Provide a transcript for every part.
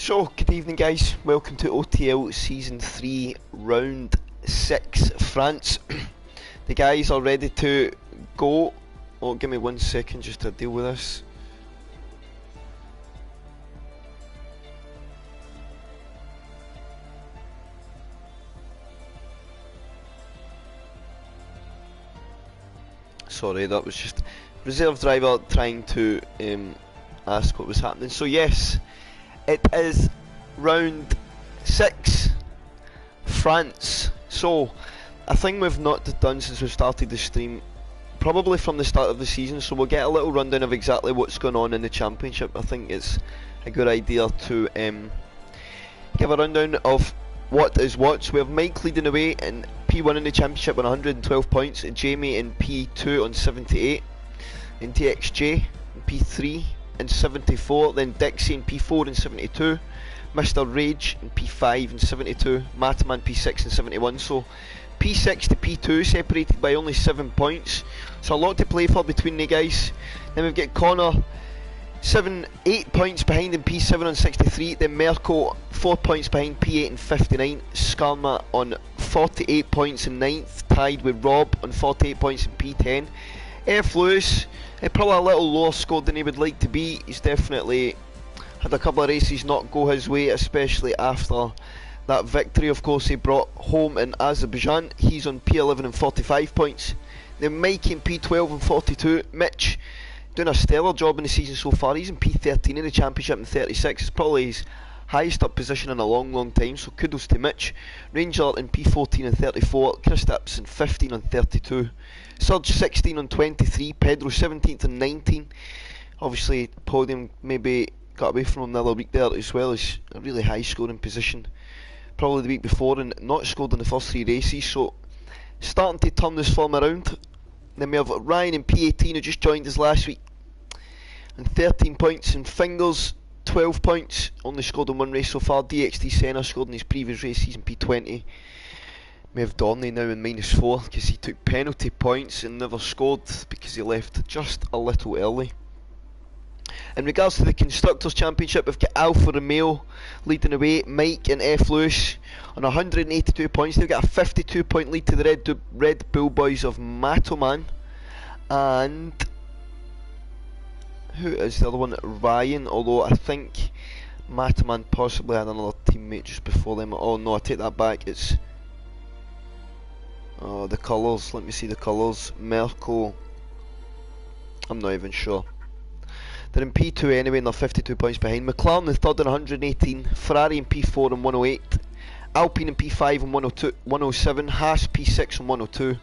So, good evening guys, welcome to OTL Season 3, Round 6, France. The guys are ready to go. Oh, give me 1 second just to deal with this. Sorry, that was just reserve driver trying to ask what was happening. So yes, it is round 6, France. So, a thing we've not done since we've started the stream, probably from the start of the season, so we'll get a little rundown of exactly what's going on in the championship. I think it's a good idea to give a rundown of what is what. So we have Mike leading the way in P1 in the championship on 112 points, Jamie in P2 on 78, and TXJ in P3 and 74, then Dixie in P4 and 72, Mr. Rage in P5 and 72, Mataman P6 and 71. So P6 to P2 separated by only 7 points, so a lot to play for between the guys. Then we've got Connor 8 points behind in P7 on 63, then Merco 4 points behind P8 and 59, Skarma on 48 points in 9th, tied with Rob on 48 points in P10. F. Lewis, probably a little lower scored than he would like to be. He's definitely had a couple of races not go his way, especially after that victory, of course, he brought home in Azerbaijan. He's on P11 and 45 points. Then Mike in P12 and 42. Mitch doing a stellar job in the season so far. He's in P13 in the championship and 36. It's probably his highest up position in a long time, so kudos to Mitch. Ranger in P14 and 34. Kristaps in 15 on 32. Surge 16 on 23. Pedro 17th and 19. Obviously, podium maybe got away from him the other week there, as well as a really high scoring position probably the week before, and not scored in the first 3 races, so starting to turn this form around. Then we have Ryan in P18 who just joined us last week and 13 points, and Fingers 12 points, only scored in 1 race so far. DXT Senna scored in his previous race, he's in P20. We have Dorney now in -4 because he took penalty points and never scored because he left just a little early. In regards to the Constructors' Championship, we've got Alfa Romeo leading the way, Mike and F. Lewis on 182 points. They've got a 52 point lead to the Red Bull Boys of Matoman. And who is the other one? Ryan, although I think Matoman possibly had another teammate just before them. Oh no, I take that back. It's the colours. Let me see the colours. Merco, I'm not even sure. They're in P2 anyway and they're 52 points behind. McLaren in 3rd and 118, Ferrari in P4 and 108, Alpine in P5 and 107, Haas P6 and 102,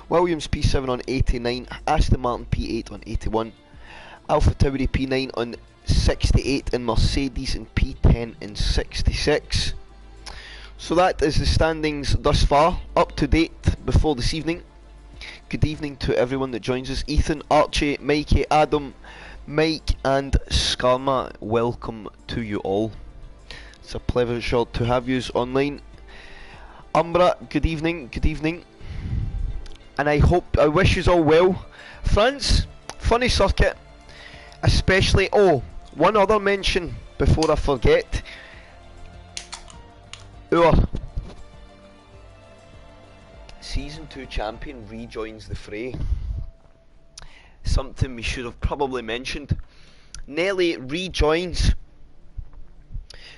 Williams P7 on 89, Aston Martin P8 on 81, Alpha Tauri P9 on 68, and Mercedes in P10 and 66. So that is the standings thus far, up to date before this evening. Good evening to everyone that joins us. Ethan, Archie, Mikey, Adam, Mike and Skarma, welcome to you all. It's a pleasure to have you online. Umbra, good evening, and I wish you all well. France, funny circuit, especially, one other mention before I forget. Our Season 2 champion rejoins the fray. Something we should have probably mentioned. Nelly rejoins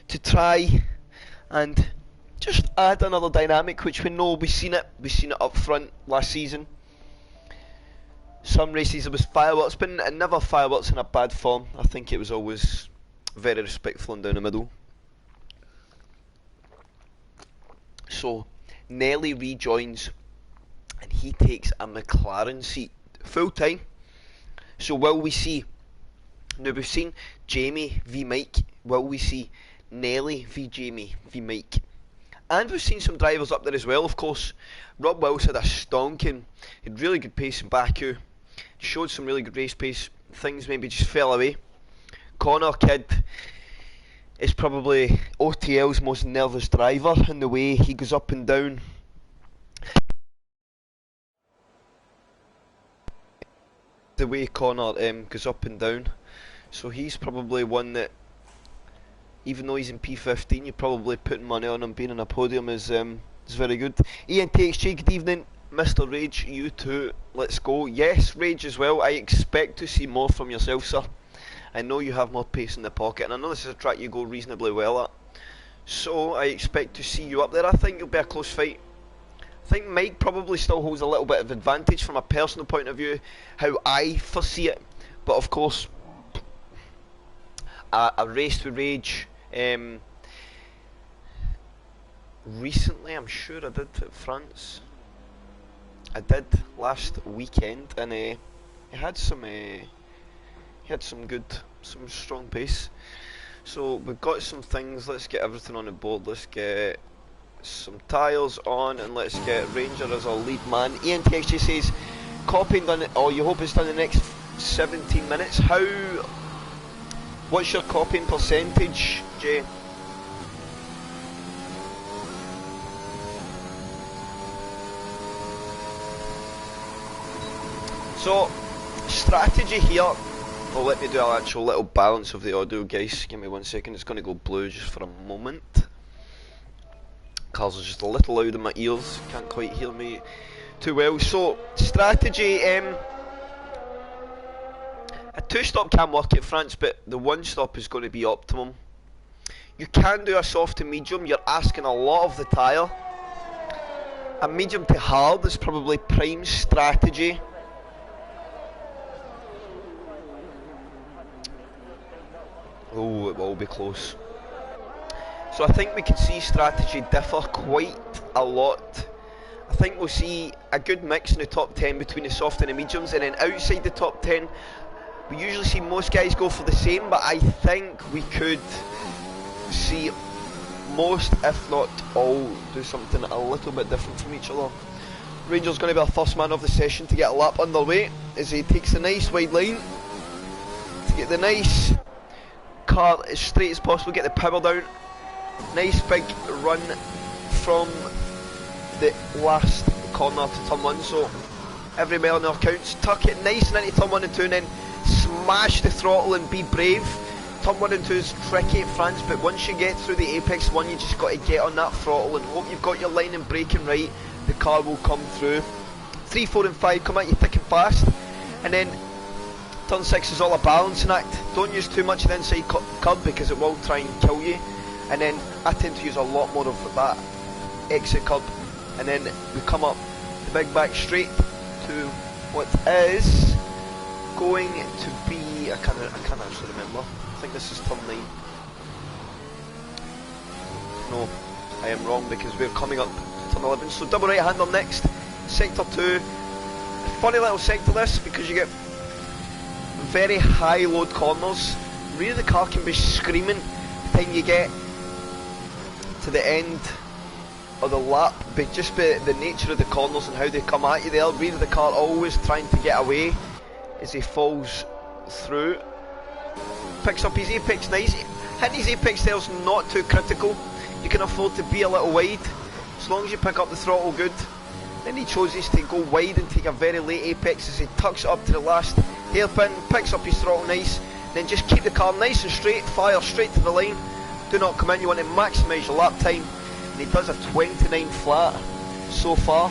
to try and just add another dynamic, which we know we've seen it up front last season. Some races there was fireworks, but never fireworks in a bad form. I think it was always very respectful and down the middle. So Nelly rejoins and he takes a McLaren seat full time. So will we see, now we've seen Jamie v Mike, will we see Nelly v Jamie v Mike? And we've seen some drivers up there as well, of course. Rob Wills had a stonking, had really good pace in Baku, showed some really good race pace, things maybe just fell away. Connor Kidd is probably OTL's most nervous driver in the way he goes up and down. The way Connor goes up and down, so he's probably one that even though he's in P15, you're probably putting money on him being on a podium is very good. ENTXG, good evening. Mr. Rage, you too, let's go. Yes, Rage as well, I expect to see more from yourself, sir. I know you have more pace in the pocket, and I know this is a track you go reasonably well at. So, I expect to see you up there. I think it'll be a close fight. I think Mike probably still holds a little bit of advantage from a personal point of view, how I foresee it. But of course, a race with Rage. Recently, I'm sure I did at France. I did last weekend, and he had some strong pace. So we've got some things. Let's get everything on the board. Let's get some tyres on, and let's get Ranger as our lead man. ENTXG says copying done. Oh, you hope it's done in the next 17 minutes. What's your copying percentage, Jay? So, strategy here. Well, let me do an actual little balance of the audio, guys. Give me 1 second. It's going to go blue just for a moment. Cars are just a little loud in my ears. Can't quite hear me too well. So, strategy. A 2-stop can work at France, but the 1-stop is going to be optimum. You can do a soft to medium. You're asking a lot of the tyre. A medium to hard is probably prime strategy. Oh, it will be close. So I think we could see strategy differ quite a lot. I think we'll see a good mix in the top 10 between the soft and the mediums, and then outside the top 10 we usually see most guys go for the same, but I think we could see most, if not all, do something a little bit different from each other. Ranger's going to be our first man of the session to get a lap underway as he takes a nice wide line to get the nice car as straight as possible, get the power down. Nice big run from the last corner to turn 1, so every mile an hour counts. Tuck it nice and into turn 1 and 2, and then smash the throttle and be brave. Turn 1 and 2 is tricky at France, but once you get through the apex 1, you just got to get on that throttle and hope you've got your line and braking right. The car will come through. 3, 4 and 5 come at you thick and fast, and then turn 6 is all a balancing act. Don't use too much of the inside curb because it will try and kill you. And then I tend to use a lot more of that exit curb. And then we come up the big back straight to what is going to be, I can't actually remember. I think this is turn 9. No, I am wrong because we're coming up to turn 11. So double right hander next, sector 2. Funny little sector this because you get very high load corners. Rear of the car can be screaming the time you get to the end of the lap, but just by the nature of the corners and how they come at you there, rear of the car always trying to get away as he falls through. Picks up his apex nice. Hitting his apex there is not too critical. You can afford to be a little wide as long as you pick up the throttle good. Then he chooses to go wide and take a very late apex as he tucks it up to the last hairpin, picks up his throttle nice, then just keep the car nice and straight, fire straight to the line. Do not come in, you want to maximise your lap time, and he does a 29 flat so far.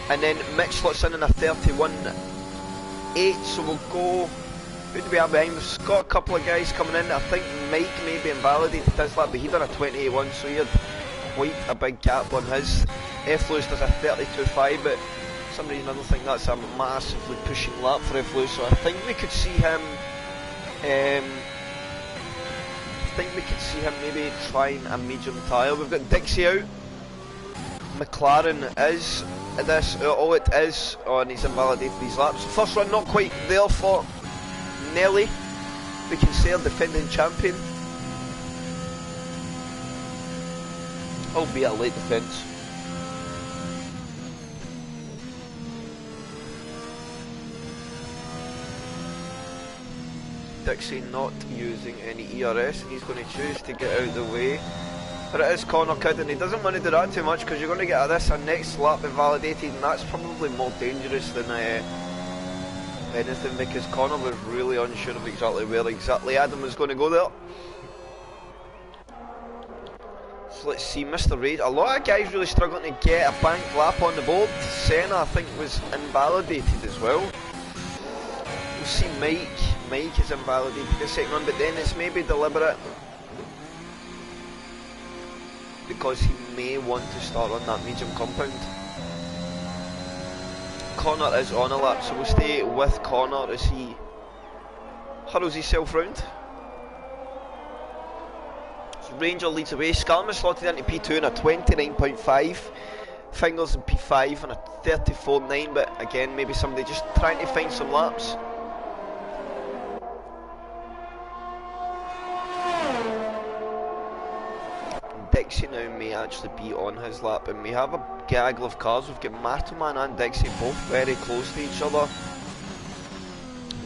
And then Mick slots in a 31.8, so we'll go, who do we have behind? We've got a couple of guys coming in. I think Mike may be invalidated this lap, but he done a 28.1, so he had quite a big gap on his. F. Lewis does a 32.5, but for some reason I don't think that's a massively pushing lap for F. Lewis, so I think we could see him maybe trying a medium tyre. We've got Dixie out. McLaren is this, it is, and he's invalidated these laps. First run not quite there for Nelly, we can say our defending champion, albeit a late defence. Dixie not using any ERS, and he's going to choose to get out of the way. But it is corner kid, and he doesn't want to do that too much because you're going to get this a next lap invalidated, and that's probably more dangerous than anything, because Connor was really unsure of exactly where Adam was going to go there. So let's see, Mr. Rage. A lot of guys really struggling to get a bank lap on the board. Senna, I think, was invalidated as well. We'll see Mike. Mike is invalidated the second run, but then it's maybe deliberate, because he may want to start on that medium compound. Connor is on a lap, so we'll stay with Connor as he hurls himself round. So Ranger leads away. Scarman slotted into P2 in a 29.5. Fingers in P5 and a 34.9, but again, maybe somebody just trying to find some laps. Dixie now may actually be on his lap, and we have a gaggle of cars. We've got Matoman and Dixie both very close to each other.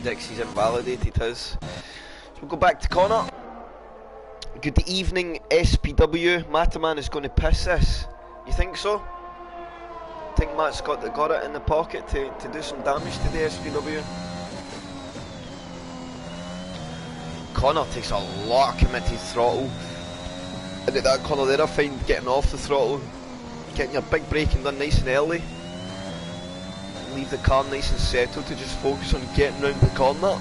Dixie's invalidated his. So we'll go back to Connor. Good evening, SPW. Matoman is going to piss this. You think so? I think Matt's got it in the pocket to do some damage to the SPW. Connor takes a lot of committed throttle. And at that corner there, I find getting off the throttle, getting your big braking done nice and early, leave the car nice and settled to just focus on getting round the corner.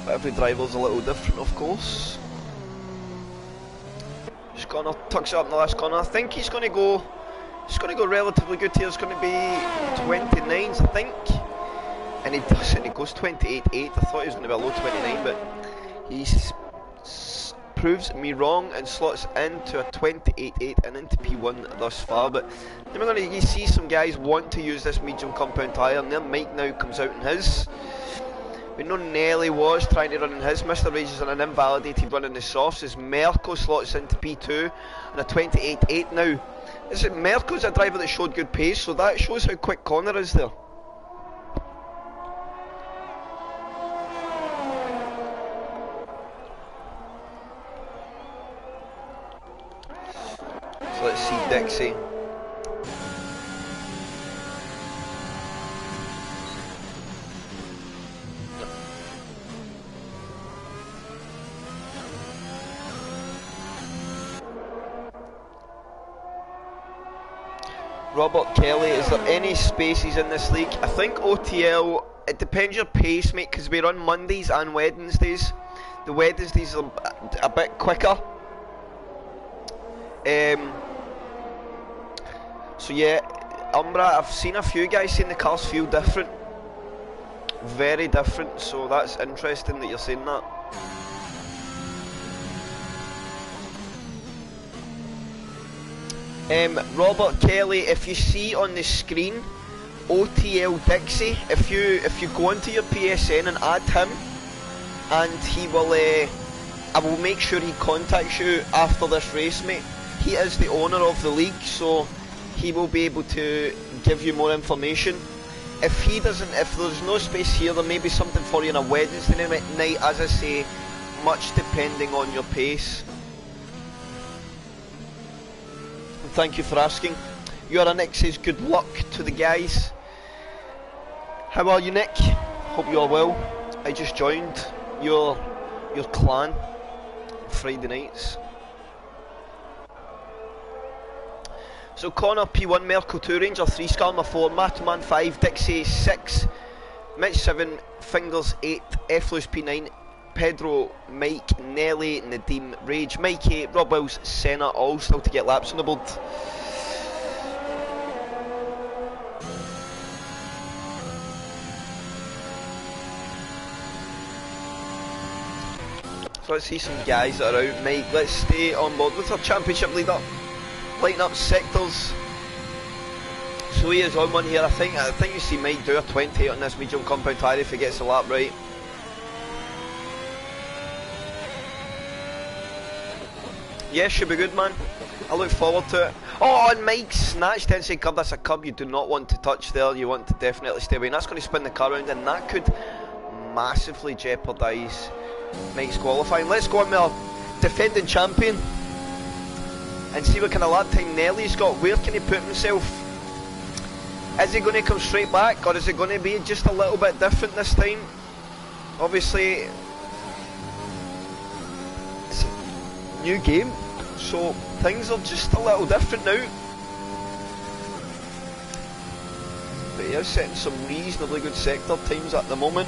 But every driver's a little different, of course. Just Connor tucks it up in the last corner. I think he's going to go relatively good here. It's going to be 29s, I think. And he does it, he goes 28.8. I thought he was going to be a low 29, but he's proves me wrong and slots into a 28.8 and into P1 thus far. But then we're going to see some guys want to use this medium compound tyre, and then Mike now comes out in his. We know Nelly was trying to run in his. Mr. Rage is on an invalidated run in the softs as Merco slots into P2 and a 28.8 now. Merco's a driver that showed good pace, so that shows how quick Connor is there. So let's see Dixie. Robert Kelly, is there any spaces in this league? I think OTL, it depends your pace, mate, because we run Mondays and Wednesdays. The Wednesdays are a bit quicker. So yeah, Umbra, I've seen a few guys saying the cars feel different. Very different, so that's interesting that you're saying that. Robert Kelly, if you see on the screen OTL Dixie, if you go into your PSN and add him, and he will, I will make sure he contacts you after this race, mate. He is the owner of the league, so he will be able to give you more information. If there's no space here, there may be something for you on a Wednesday night, as I say, much depending on your pace. Thank you for asking. Your Nick says good luck to the guys. How are you, Nick? Hope you are well. I just joined your clan Friday nights. So Connor P1, Merco 2, Ranger 3, Skarma 4, Matoman 5, Dixie 6, Mitch 7, Fingers 8, Eflus P9, Pedro, Mike, Nelly, Nadeem, Rage, Mike 8, Rob Wills, Senna, all still to get laps on the board. So let's see some guys that are out. Mike, let's stay on board with our championship leader. Lighting up sectors. So he is on one here. I think you see Mike do a 28 on this medium compound tyre if he gets the lap right. Yeah, should be good, man. I look forward to it. Oh, and Mike snatched in, saying, "Cub, that's a cub you do not want to touch there. You want to definitely stay away." And that's going to spin the car around, and that could massively jeopardise Mike's qualifying. Let's go on with our defending champion and see what kind of lap time Nelly's got. Where can he put himself? Is he going to come straight back, or is it going to be just a little bit different this time? Obviously, it's a new game, so things are just a little different now. But he is setting some reasonably good sector times at the moment.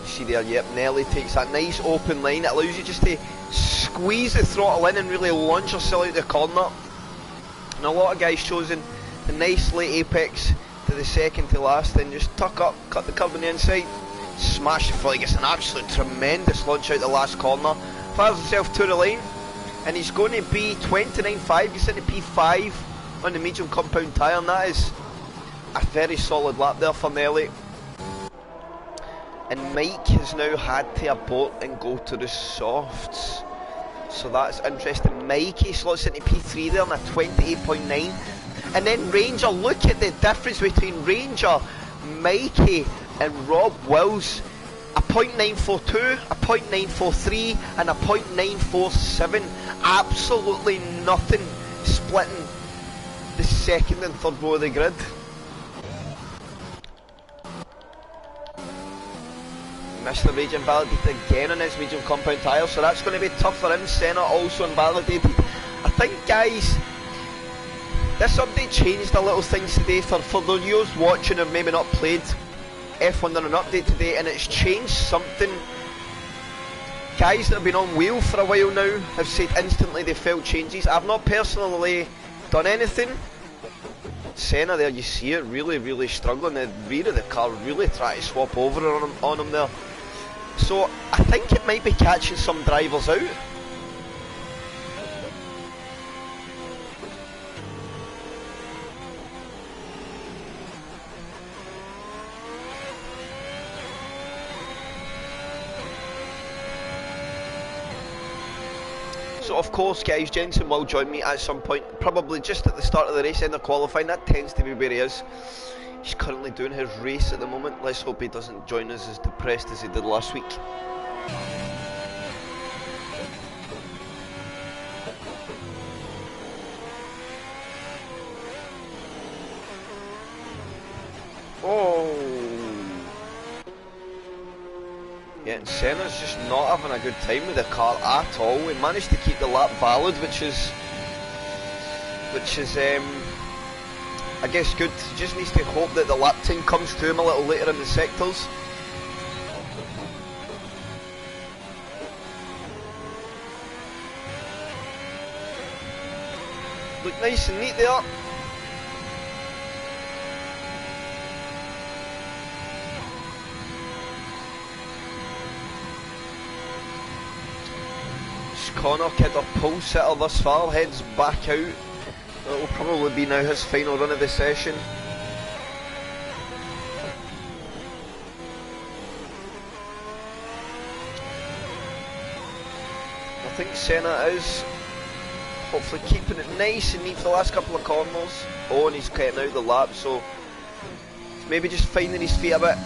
See there, yep, Nelly takes that nice open line. It allows you just to squeeze the throttle in and really launch yourself out the corner. And a lot of guys choosing the nice late apex to the second to last, then just tuck up, cut the curb on the inside, smash the flag. It's an absolute tremendous launch out the last corner. Fires himself to the line, and he's going to be 29.5, gets into P5 on the medium compound tyre, and that is a very solid lap there for Nelly. And Mike has now had to abort and go to the softs, so that's interesting. Mikey slots into P3 there on a 28.9, and then Ranger, look at the difference between Ranger, Mikey and Rob Wills. A .942, a .943 and a .947. Absolutely nothing splitting the second and third row of the grid. Mr. Rage invalidated again on his medium compound tyre, so that's going to be tough for him. Senna also invalidated. I think, guys, this update changed a little things today for the viewers watching who maybe not played F1 on an update today, and it's changed something. Guys that have been on wheel for a while now have said instantly they felt changes. I've not personally done anything. Senna there, you see it, really struggling. The rear of the car really trying to swap over on him there. So I think it might be catching some drivers out. So of course, guys, Jensen will join me at some point, probably just at the start of the race, end of qualifying. That tends to be where he is. He's currently doing his race at the moment. Let's hope he doesn't join us as depressed as he did last week. Oh! Yeah, and Senna's just not having a good time with the car at all. We managed to keep the lap valid, which is I guess good. He just needs to hope that the lap time comes to him a little later in the sectors. Look nice and neat there. Connor Kidd, a pole sitter thus far, heads back out. It will probably be now his final run of the session. I think Senna is hopefully keeping it nice and neat for the last couple of corners. Oh, and he's cutting out the lap, so maybe just finding his feet a bit.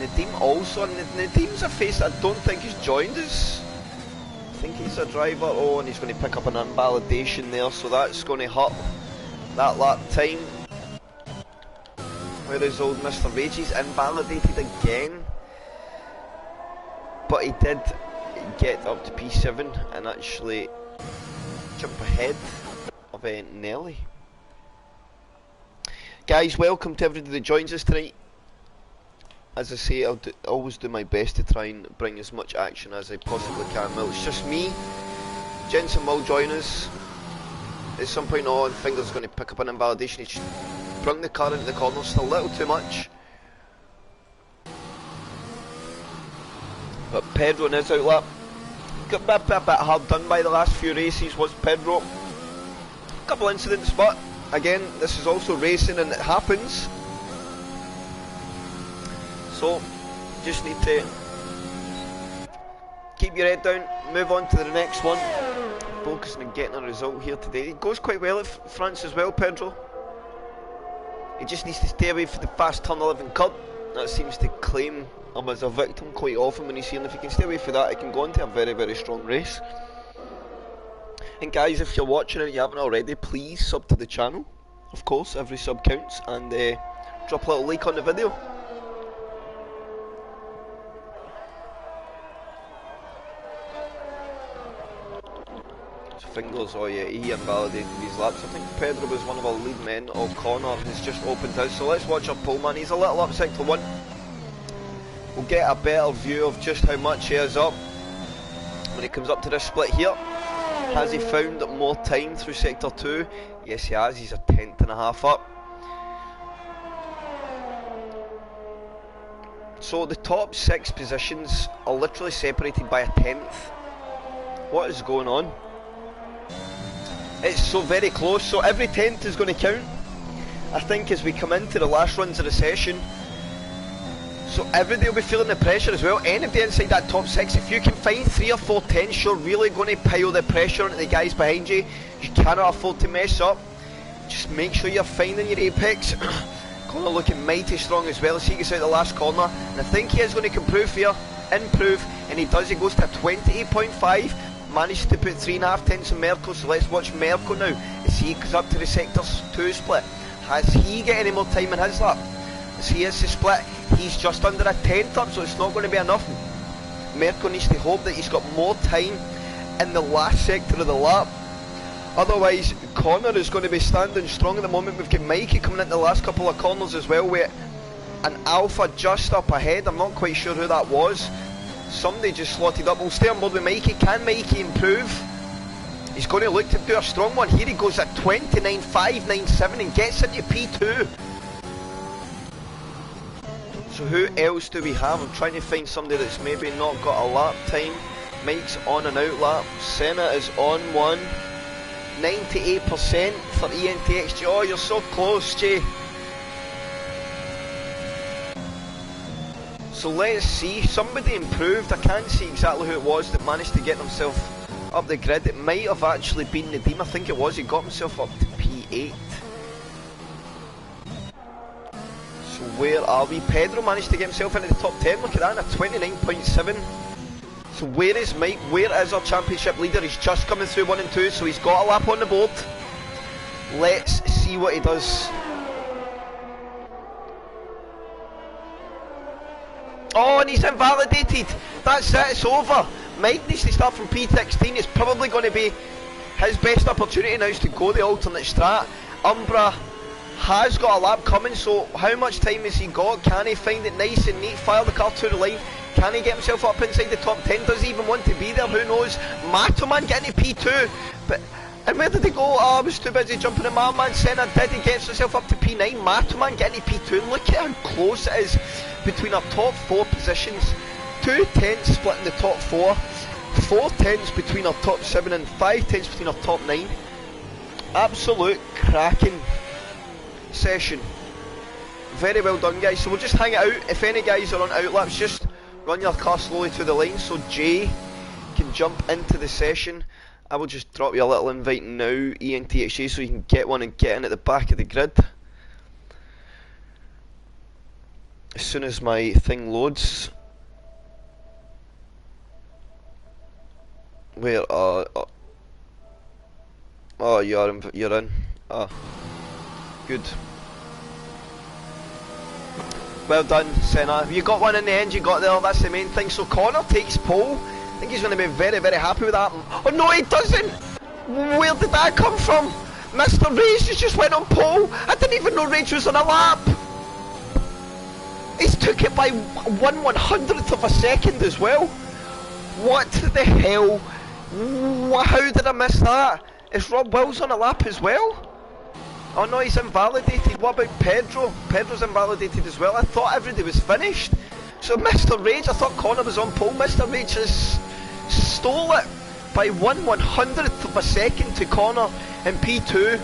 Nadeem also, and Nadeem's a face I don't think he's joined us. I think he's a driver. Oh, and he's going to pick up an invalidation there, so that's going to hurt that lap time. Where is old Mr. Rage? He's invalidated again. But he did get up to P7 and actually jump ahead of Nelly. Guys, welcome to everybody that joins us tonight. As I say, I'll always do my best to try and bring as much action as I possibly can. Well, it's just me. Jensen will join us at some point on. I think there's going to pick up an invalidation. He's brought the car into the corner just a little too much. But Pedro in his outlap got a bit hard done by the last few races, was Pedro. A couple incidents, but again, this is also racing and it happens. So, just need to keep your head down, move on to the next one. focusing on getting a result here today. It goes quite well at France as well, Pedro. He just needs to stay away from the fast turn 11 cut. That seems to claim him as a victim quite often when he's here, and if he can stay away from that, he can go into a very, very strong race. And guys, if you're watching and you haven't already, please sub to the channel. Of course, every sub counts, and drop a little like on the video. Fingers, oh yeah, he invalidated these laps. I think Pedro was one of our lead men. O'Connor has just opened his, so let's watch our pole man. He's a little up sector 1. We'll get a better view of just how much he is up when he comes up to this split here. Has he found more time through sector 2? Yes, he has. He's a 10th and a half up. So the top 6 positions are literally separated by a 10th. What is going on? It's so very close, so every 10th is going to count, I think, as we come into the last runs of the session. So everybody will be feeling the pressure as well. Anybody inside that top 6, if you can find 3 or 4 10ths, you're really going to pile the pressure onto the guys behind you. You cannot afford to mess up. Just make sure you're finding your apex. Connor looking mighty strong as well as he gets out the last corner, and I think he is going to improve here, and he does. He goes to 28.5. Managed to put 3.5 tenths on Merkel, so let's watch Merkel now as he goes up to the sector 2 split. Has he got any more time in his lap? As he is the split, he's just under a 10th up, so it's not going to be enough. Merkel needs to hope that he's got more time in the last sector of the lap. Otherwise, Connor is going to be standing strong at the moment. We've got Mikey coming into the last couple of corners as well with an Alpha just up ahead. I'm not quite sure who that was. Somebody just slotted up. We'll stay on board with Mikey. Can Mikey improve? He's going to look to do a strong one. Here he goes at 29.597 and gets into P2. So who else do we have? I'm trying to find somebody that's maybe not got a lap time. Mike's on and out lap. Senna is on one. 98% for ENTXG. Oh, you're so close, Jay. So let's see, somebody improved. I can't see exactly who it was that managed to get himself up the grid. It might have actually been Nadeem, I think it was. He got himself up to P8. So where are we? Pedro managed to get himself into the top 10. Look at that, at 29.7. So where is Mike? Where is our championship leader? He's just coming through 1 and 2, so he's got a lap on the board. Let's see what he does. Oh, and he's invalidated. That's it, it's over. Mike needs to start from P16. It's probably going to be his best opportunity now is to go the alternate strat. Umbra has got a lap coming, so how much time has he got? Can he find it nice and neat, fire the car to the line? Can he get himself up inside the top 10? Does he even want to be there? Who knows? Matoman getting to P2. And where did he go? Oh, I was too busy jumping in my man. Senna did. He gets himself up to P9. Matoman getting to P2. Look at how close it is between our top 4 positions. 2 tenths split in the top 4. 4 tenths between our top 7 and 5 tenths between our top 9. Absolute cracking session. Very well done, guys. So we'll just hang it out. If any guys are on outlaps, just run your car slowly to the line so Jay can jump into the session. I will just drop you a little invite now, ENTXG, so you can get one and get in at the back of the grid. As soon as my thing loads. Where are... Oh, you're in. Ah, good. Well done, Senna. You got one in the end, you got there, that's the main thing. So Connor takes pole. I think he's going to be very, very happy with that. Oh no, he doesn't! Where did that come from? Mr. Rage just went on pole. I didn't even know Rage was on a lap. He's took it by 1/100th of a second as well. What the hell? How did I miss that? Is Rob Wills on a lap as well? Oh no, he's invalidated. What about Pedro? Pedro's invalidated as well. I thought everybody was finished. So Mr. Rage, I thought Connor was on pole. Mr. Rage has stole it by 1/100th of a second to Connor in P2.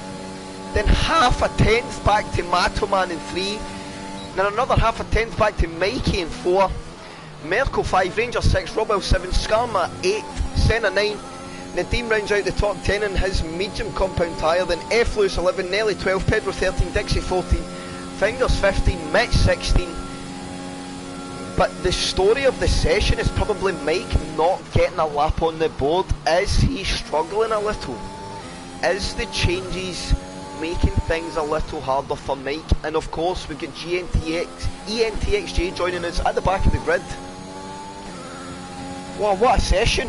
Then half a tenth back to Matoman in 3. Then another half a tenth back to Mikey in 4. Merkel 5, Ranger 6, Robwell 7, Skarma 8, Senna 9, Nadeem rounds out the top 10 in his medium compound tyre, then F. Lewis 11, Nelly 12, Pedro 13, Dixie 14, Fingers 15, Mitch 16. But the story of the session is probably Mike not getting a lap on the board. Is he struggling a little? Is the changes making things a little harder for Mike? And of course we've got ENTXJ joining us at the back of the grid. Wow, what a session.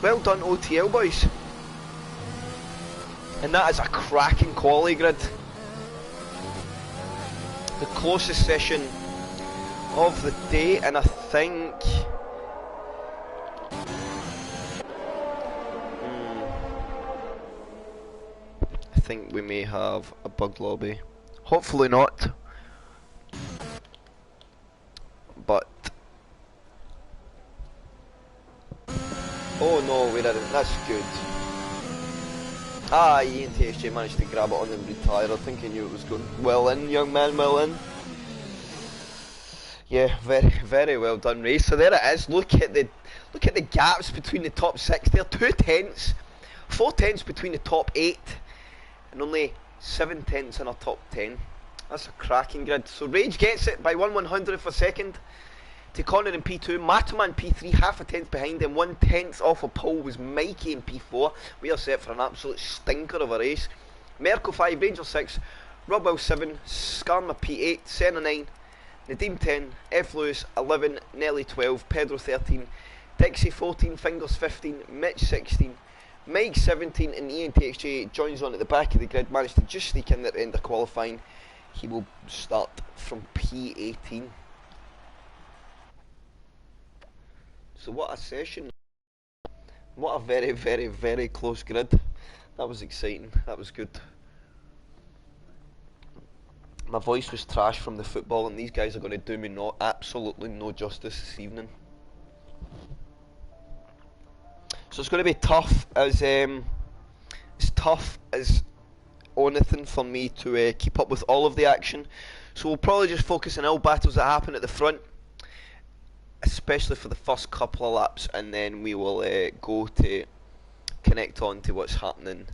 Well done OTL boys. And that is a cracking quali grid. The closest session of the day, and I think we may have a bug lobby. Hopefully not. But oh no, we didn't. That's good. Ah, ENTSJ managed to grab it on and retire. I think he knew it was going well in, young man, well in. Yeah, very, very well done race. So there it is. Look at the gaps between the top 6 there. 2 tenths, 4 tenths between the top 8, and only 7 tenths in our top 10. That's a cracking grid. So Rage gets it by 1/100th of a second to Connor in P2. Mataman P3, half a tenth behind him. 1 tenth off a pole was Mikey in P4. We are set for an absolute stinker of a race. Merkel 5, Ranger 6, Robwell 7, Skarma P8, Senna 9, Nadeem 10, F. Lewis 11, Nelly 12, Pedro 13, Dixie 14, Fingers 15, Mitch 16, Mike 17, and ENTXJ joins on at the back of the grid. Managed to just sneak in at the end of qualifying. He will start from P18. So what a session. What a very, very, very close grid. That was exciting. That was good. My voice was trash from the football, and these guys are going to do me absolutely no justice this evening. So it's going to be tough as anything for me to keep up with all of the action. So we'll probably just focus on all battles that happen at the front, especially for the first couple of laps, and then we will go to connect on to what's happening.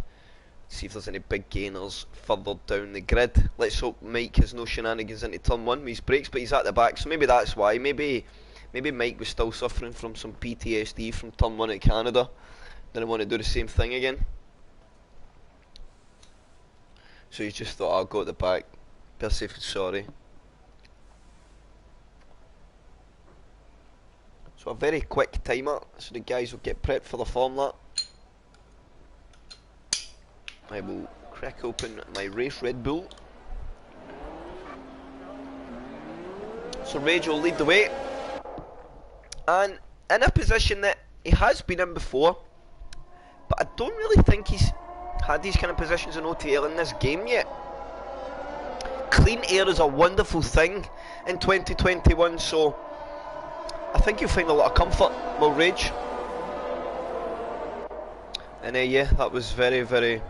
See if there's any big gainers further down the grid. Let's hope Mike has no shenanigans into turn 1 with his brakes, but he's at the back, so maybe that's why. Maybe Mike was still suffering from some PTSD from turn 1 at Canada. Didn't want to do the same thing again. So he's just thought, I'll go at the back. Be safe and sorry. So a very quick timer, so the guys will get prepped for the form lap. I will crack open my race Red Bull. So Rage will lead the way, and in a position that he has been in before, but I don't really think he's had these kind of positions in OTL in this game yet. Clean air is a wonderful thing in 2021, so I think you'll find a lot of comfort with Rage. And yeah, that was very, very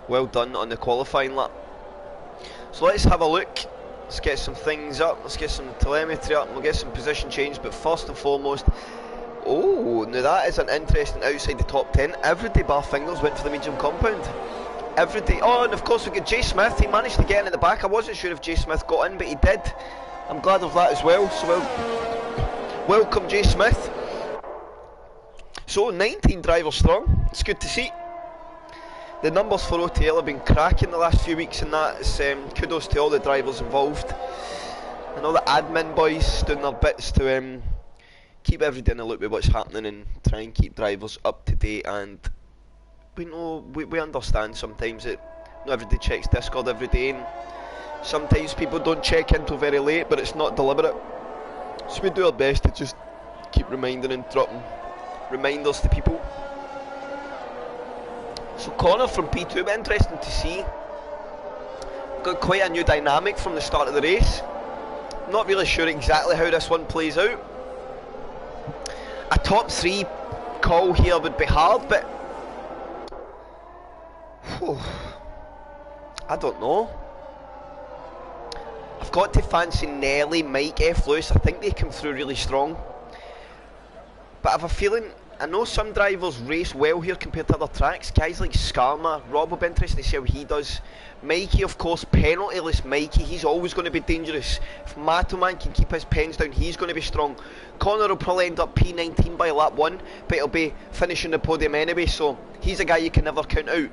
well done on the qualifying lap. So let's have a look. Let's get some things up. Let's get some telemetry up. We'll get some position change. But first and foremost, oh, now that is an interesting outside the top 10. Everyday bar Fingers went for the medium compound. Everyday. Oh, and of course we got Jay Smith. He managed to get in at the back. I wasn't sure if Jay Smith got in, but he did. I'm glad of that as well. So welcome Jay Smith. So 19 drivers strong. It's good to see. The numbers for OTL have been cracking the last few weeks, and that's kudos to all the drivers involved and all the admin boys doing their bits to keep everybody in the loop with what's happening and try and keep drivers up to date. And we know, we understand sometimes that not everybody checks Discord every day, and sometimes people don't check in till very late, but it's not deliberate. So we do our best to just keep reminding and dropping reminders to people. So Connor from P2, interesting to see. Got quite a new dynamic from the start of the race. Not really sure exactly how this one plays out. A top 3 call here would be hard, but I don't know. I've got to fancy Nelly, Mike, F. Lewis. I think they come through really strong. But I have a feeling I know some drivers race well here compared to other tracks. Guys like Skarma, Rob will be interested to see how he does. Mikey, of course, penaltyless Mikey, he's always going to be dangerous. If Matoman can keep his pens down, he's going to be strong. Connor will probably end up P19 by lap 1, but he'll be finishing the podium anyway, so he's a guy you can never count out.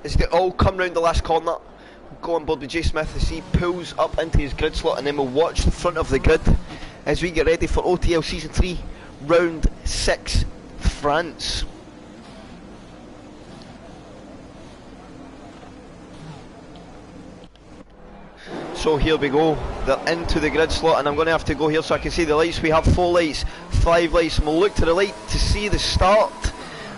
As they all come round the last corner, go on board with Jay Smith as he pulls up into his grid slot, and then we'll watch the front of the grid as we get ready for OTL Season 3, Round 6, France. So here we go, they're into the grid slot, and I'm going to have to go here so I can see the lights. We have 4 lights, 5 lights, and we'll look to the light to see the start.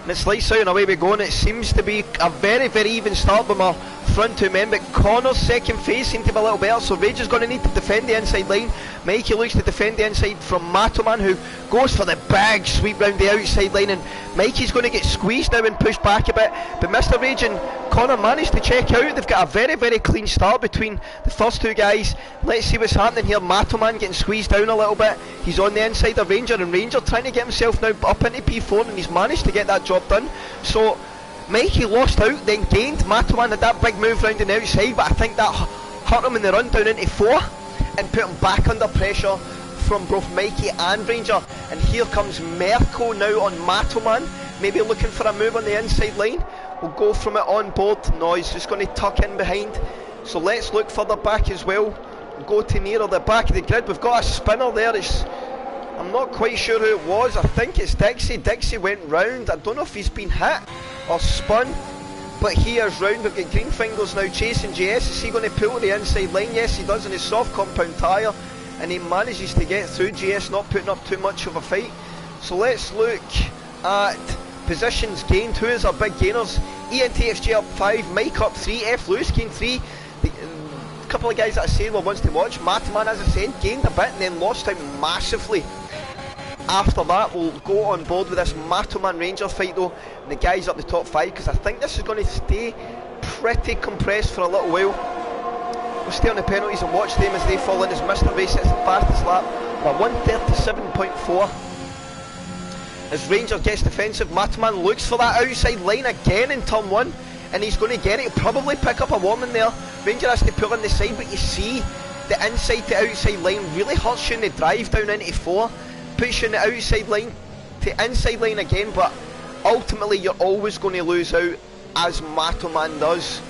And it's lights out and away we go, and it seems to be a very, very even start with my front two men, but Connor's second phase seemed to be a little better, so Rage is going to need to defend the inside line. Mikey looks to defend the inside from Matoman, who goes for the big sweep round the outside line, and Mikey's going to get squeezed now and pushed back a bit, but Mr. Rage and Connor managed to check out. They've got a very, very clean start between the first two guys. Let's see what's happening here. Matoman getting squeezed down a little bit. He's on the inside of Ranger, and Ranger trying to get himself now up into P4, and he's managed to get that job done. So Mikey lost out, then gained. Matoman had that big move round the outside, but I think that hurt him in the run down into 4 and put him back under pressure from both Mikey and Ranger. And here comes Merco now on Matoman, maybe looking for a move on the inside line. We'll go from it on board. No, he's just going to tuck in behind. So let's look further back as well. We'll go to nearer the back of the grid. We've got a spinner there. I'm not quite sure who it was. I think it's Dixie. Dixie went round. I don't know if he's been hit or spun, but he is round. We've got Green Fingers now chasing JS. Is he going to pull the inside line? Yes, he does, in his soft compound tyre, and he manages to get through. JS not putting up too much of a fight. So let's look at positions gained. Who is our big gainers? ENTXJ up 5, Mike up 3, F Lewis gained 3. A couple of guys that I said were ones to watch. Mataman, as I said, gained a bit and then lost out massively. After that, we'll go on board with this Matoman Ranger fight though, and the guys up the top 5, because I think this is going to stay pretty compressed for a little while. We'll stay on the penalties and watch them as they fall in, as Mr. Race hits the fastest lap by 1:37.4. As Ranger gets defensive, Matoman looks for that outside line again in turn 1, and he's going to get it. He'll probably pick up a warning there. Ranger has to pull in the side, but you see the inside to outside line really hurts you in the drive down into 4. Puts you in the outside line to inside line again, but ultimately you're always going to lose out, as Matoman does.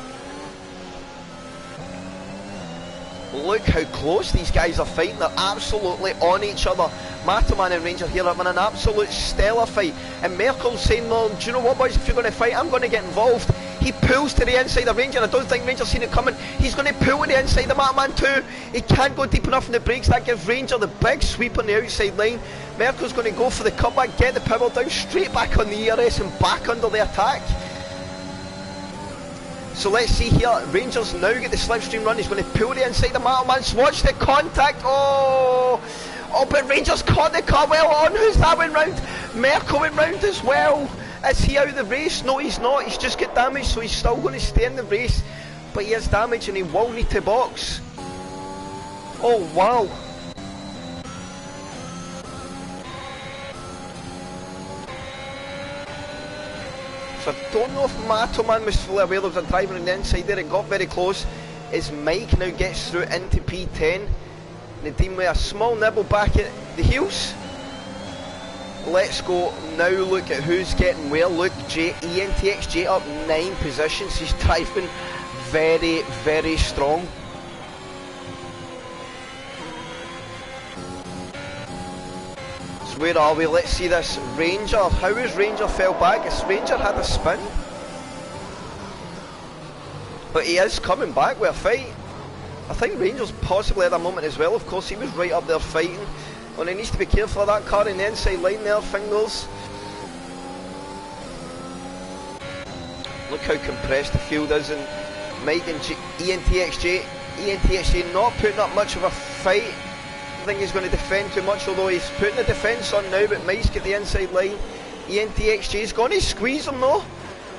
Look how close these guys are fighting. They're absolutely on each other. Matoman and Ranger here having an absolute stellar fight, and Merkel's saying, well, do you know what, boys, if you're going to fight, I'm going to get involved. He pulls to the inside of Ranger. I don't think Ranger's seen it coming. He's going to pull to the inside of Matoman too. He can't go deep enough in the brakes. That gives Ranger the big sweep on the outside line. Merkel's going to go for the cutback, get the power down, straight back on the ERS and back under the attack. So let's see here. Rangers now get the slipstream run. He's going to pull the inside of Matoman. Watch the contact. Oh, but Rangers caught the car well on. Who's that went round? Merkel went round as well. Is he out of the race? No, he's not. He's just got damaged, so he's still going to stay in the race. But he has damage and he will need to box. Oh, wow. So I don't know if Matoman was fully aware there was a driver on the inside there. It got very close. As Mike now gets through into P10. Nadeem with a small nibble back at the heels. Let's go now look at who's getting where. Look, ENTXJ up 9 positions. He's driving very, very strong. So where are we? Let's see this. Ranger. How has Ranger fell back? Has Ranger had a spin? But he is coming back with a fight. I think Ranger's possibly at a moment as well. Of course, he was right up there fighting. And he needs to be careful of that car in the inside line there, Fingers. Look how compressed the field is, and Mike and ENTXJ not putting up much of a fight. I think he's going to defend too much, although he's putting the defence on now, but Mike's got the inside line. ENTXJ's going to squeeze him though,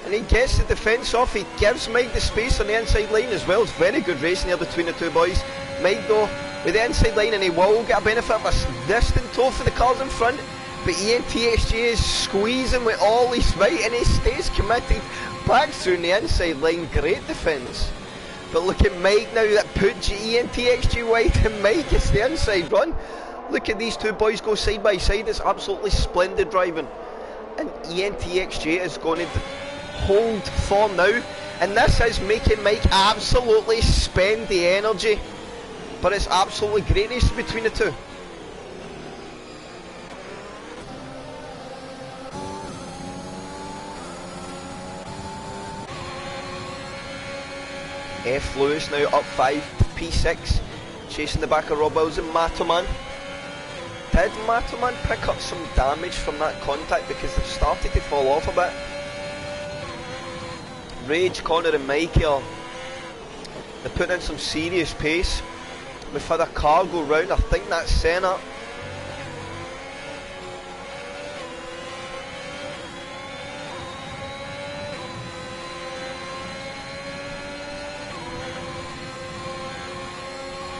and he gets the defence off. He gives Mike the space on the inside line as well. It's very good racing there between the two boys. Mike though with the inside line, and he will get a benefit of a distant tow for the cars in front. But ENTXG is squeezing with all his might and he stays committed. Back through the inside line, great defence. But look at Mike now, that puts ENTXG wide and Mike is the inside run. Look at these two boys go side by side, it's absolutely splendid driving. And ENTXG is going to hold for now. And this is making Mike absolutely spend the energy. But it's absolutely great race between the two. F. Lewis now up 5 to P6, chasing the back of Rob Wills and Matoman. Did Matoman pick up some damage from that contact because they've started to fall off a bit? Rage, Connor and Mikey are they're putting in some serious pace. We've had a car go round, I think that's Senna.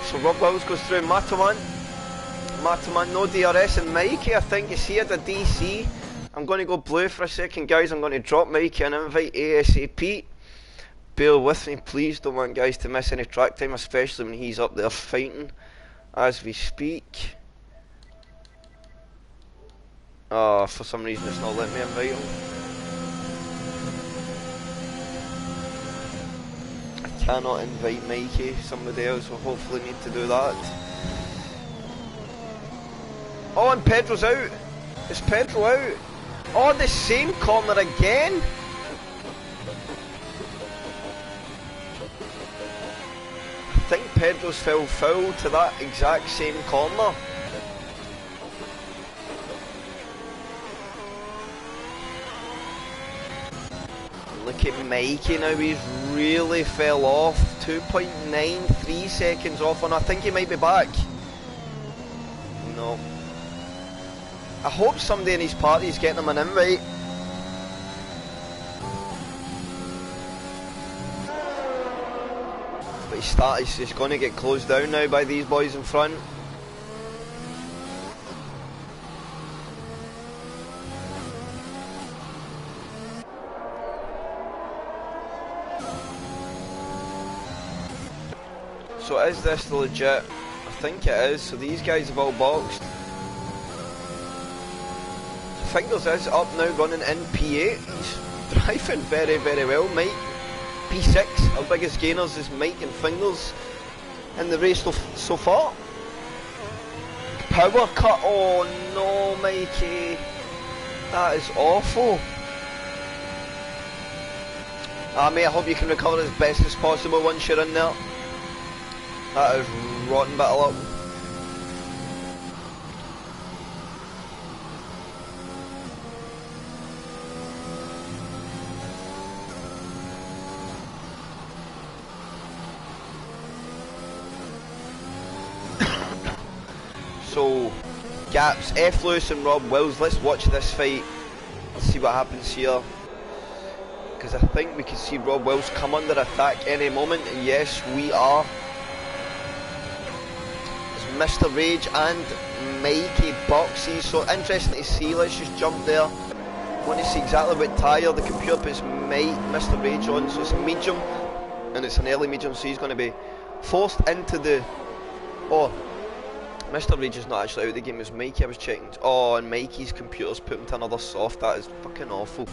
So Rob Wills goes through Matoman. Matoman, no DRS, and Mikey, I think, is he had a DC. I'm going to go blue for a second, guys. I'm going to drop Mikey an invite ASAP. Bear with me, please. Don't want guys to miss any track time, especially when he's up there fighting as we speak. Oh, for some reason it's not letting me invite him. I cannot invite Mikey. Somebody else will hopefully need to do that. Oh, and Pedro's out. Is Pedro out? Oh, the same corner again. I think Pedro's fell foul to that exact same corner. Look at Mikey now, he's really fell off. 2.93 seconds off, and I think he might be back. No. I hope somebody in his party is getting him an invite. But he's going to get closed down now by these boys in front. So is this legit? I think it is. So these guys have all boxed. Fingers is up now, running in P8. He's driving very, very well. Mike, P6. Our biggest gainers is Mike and Fingers in the race so far. Power cut. Oh no, Mikey. That is awful. Mate, I hope you can recover as best as possible once you're in there. That is rotten bit of luck. So, gaps, F. Lewis and Rob Wills. Let's watch this fight. Let's see what happens here. Because I think we can see Rob Wills come under attack any moment. And yes, we are. Mr. Rage and Mikey boxes, so interesting to see. Let's just jump there. I want to see exactly what tyre the computer puts Mr. Rage on, so it's medium and it's an early medium, so he's going to be forced into the... Oh, Mr. Rage is not actually out of the game, it's Mikey I was checking. Oh, and Mikey's computer's put him to another soft. That is fucking awful.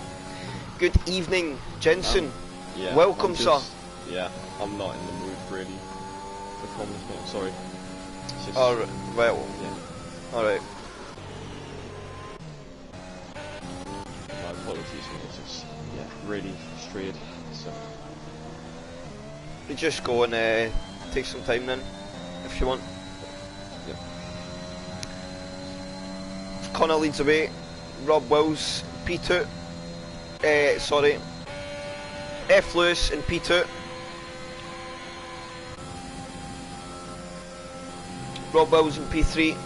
Good evening, Jensen. Yeah, welcome, sir. Yeah, I'm not in the mood really for comments, mate. I'm sorry. Alright, well, yeah. Alright. My apologies, mate. It's just, yeah, really frustrated. So. You just go and take some time then, if you want. Yep. Connor leads away. Rob Wills, P2. Sorry. F. Lewis in P2. Rob Wills in P3.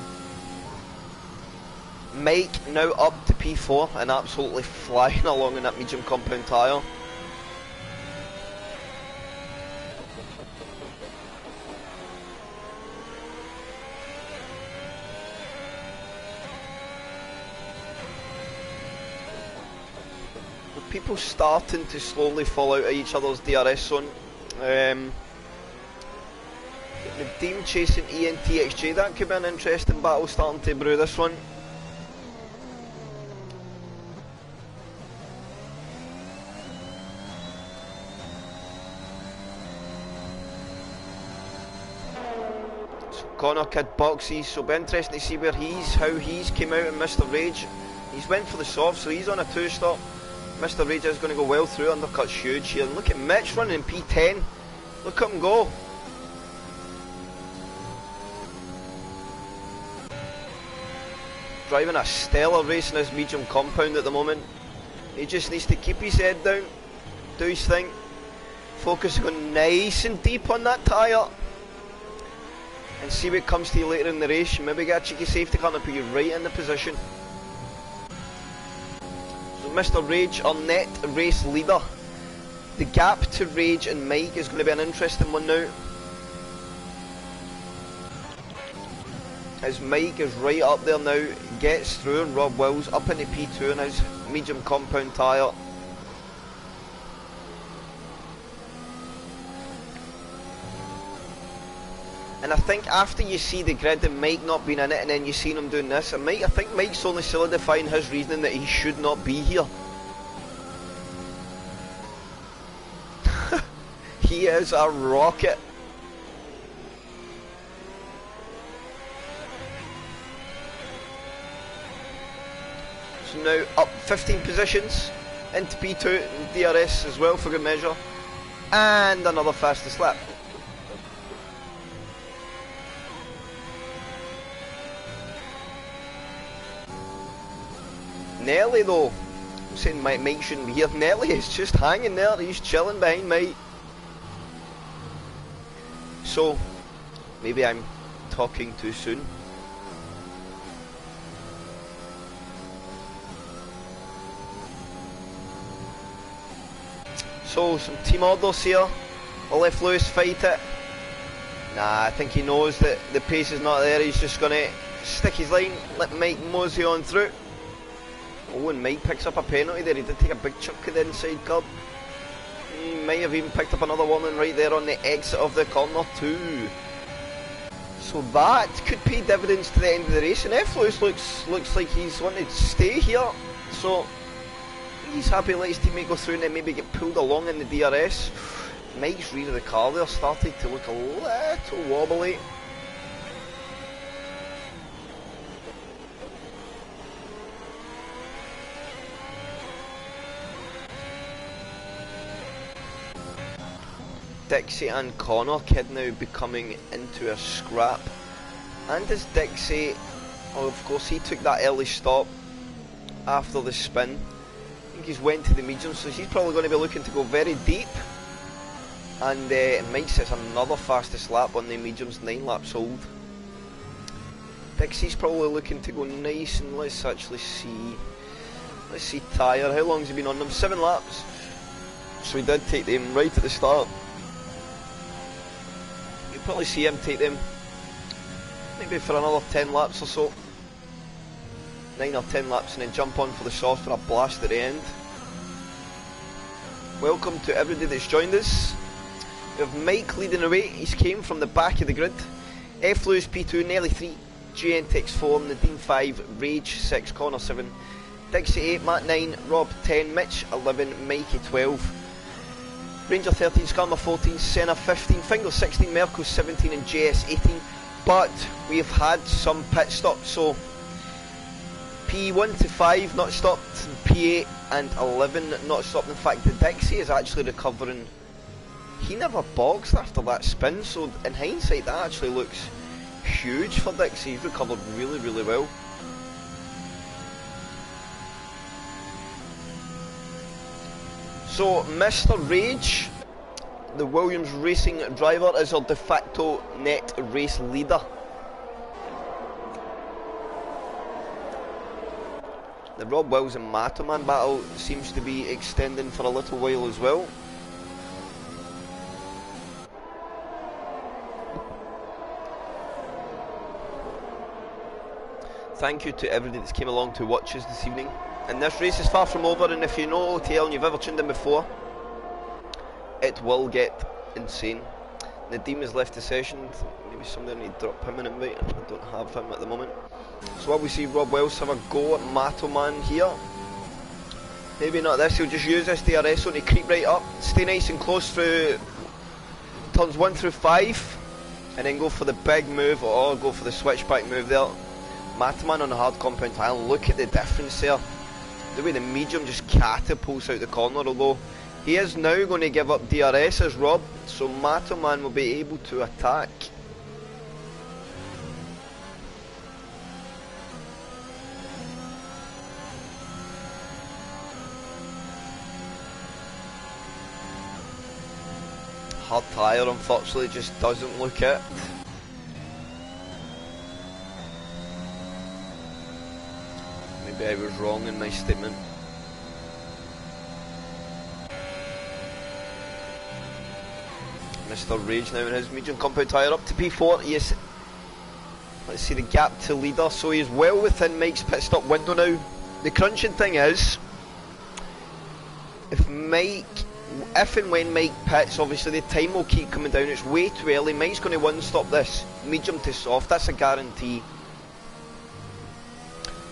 Mike now up to P4 and absolutely flying along in that medium compound tyre. people starting to slowly fall out of each other's DRS zone. Nadeem chasing ENTXJ, that could be an interesting battle starting to brew this one. So Connor Kid boxes, so it'll be interesting to see how he's came out in Mr. Rage. He's went for the soft, so he's on a 2-stop. Mr. Rage is going to go well through, undercut's huge here. And look at Mitch running in P10. Look at him go. Driving a stellar race in his medium compound at the moment. He just needs to keep his head down, do his thing, focus on nice and deep on that tyre, and see what comes to you later in the race. You maybe get a cheeky safety car and put you right in the position. So Mr. Rage, our net race leader. The gap to Rage and Mike is going to be an interesting one now, as Mike is right up there now, gets through, and Rob Wills up into P2 in his medium compound tyre. And I think after you see the grid and Mike not being in it, and then you seen him doing this, and I think Mike's only solidifying his reasoning that he should not be here. He is a rocket. So now up 15 positions into P2 and DRS as well for good measure, and another fastest lap. Nelly though, I'm saying Mike shouldn't be here. Nelly is just hanging there, he's chilling behind Mike. So, maybe I'm talking too soon. So, some team orders here. I'll let Lewis fight it. Nah, I think he knows that the pace is not there. He's just going to stick his line, let Mike mosey on through. Oh, and Mike picks up a penalty there. He did take a big chunk of the inside curb. He might have even picked up another warning right there on the exit of the corner too. So that could pay dividends to the end of the race. And F. Lewis looks like he's wanting to stay here. So he's happy to let his teammate go through and then maybe get pulled along in the DRS. Mike's rear of the car there started to look a little wobbly. Dixie and Connor Kid now becoming into a scrap. And as Dixie, oh, of course he took that early stop after the spin. I think he's went to the medium, so he's probably going to be looking to go very deep. And Mike sets another fastest lap on the mediums, 9 laps old. Dixie's probably looking to go nice, and let's actually see. Let's see tyre, how long has he been on them? 7 laps. So he did take them right at the start. You'll probably see him take them maybe for another 10 laps or so. 9 or 10 laps, and then jump on for the soft for a blast at the end. Welcome to everybody that's joined us. We have Mike leading away. He's came from the back of the grid. F. Lewis P2, Nelly 3, GNTX 4, Nadeem 5, Rage 6, Connor 7, Dixie 8, Matt 9, Rob 10, Mitch 11, Mikey 12, Ranger 13, Skarma 14, Senna 15, Finger 16, Merkel 17 and JS 18. But we have had some pit stops, so P1 to 5 not stopped, P8 and 11 not stopped. In fact, the Dixie is actually recovering. He never boxed after that spin, so in hindsight that actually looks huge for Dixie. He's recovered really, really well. So Mr. Rage, the Williams Racing driver, is our de facto net race leader. The Rob Wills and Matoman battle seems to be extending for a little while as well. Thank you to everybody that's came along to watch us this evening. And this race is far from over, and if you know OTL and you've ever tuned in before, it will get insane. Nadeem has left the session. Maybe somebody need to drop him an invite. I don't have him at the moment. So while we see Rob Wells have a go at Matoman here, maybe not this, he'll just use this DRS to creep right up, stay nice and close through turns 1 through 5, and then go for the big move, or go for the switchback move there. Mataman on the hard compound tile, look at the difference there. The way the medium just catapults out the corner, although he is now going to give up DRS as Rob, so Mataman will be able to attack. Hard tyre unfortunately just doesn't look it. Maybe I was wrong in my statement. Mr. Rage now in his medium compound tyre up to P4. Yes. Let's see the gap to leader, so he is well within Mike's pit stop window now. The crunching thing is, if and when Mike pits, obviously the time will keep coming down. It's way too early. Mike's going to one-stop this medium to soft, that's a guarantee.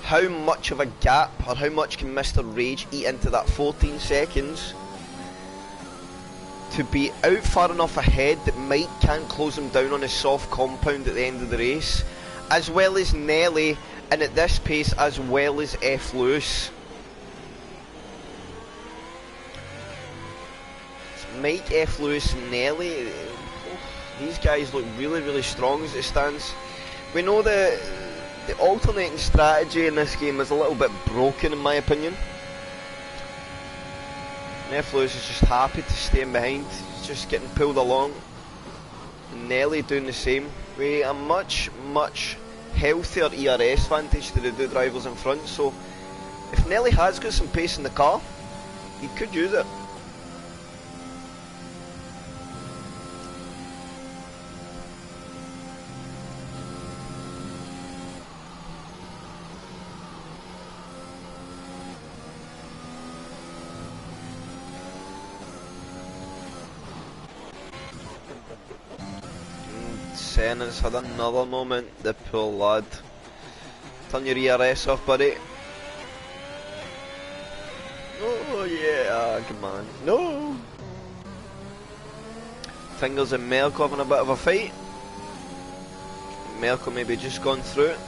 How much of a gap, or how much can Mr. Rage eat into that 14 seconds to be out far enough ahead that Mike can't close him down on his soft compound at the end of the race, as well as Nelly, and at this pace as well as F. Lewis. Mike, F. Lewis and Nelly, these guys look really, really strong as it stands. We know the alternating strategy in this game is a little bit broken in my opinion. And F. Lewis is just happy to stay in behind, he's just getting pulled along. And Nelly doing the same. We a much, much healthier ERS advantage to the two drivers in front, so if Nelly has got some pace in the car, he could use it. Senna's had another moment, the poor lad. Turn your ERS off, buddy. Oh yeah, come on. No! Fingers and Merkel having a bit of a fight. Merkel maybe just gone through it.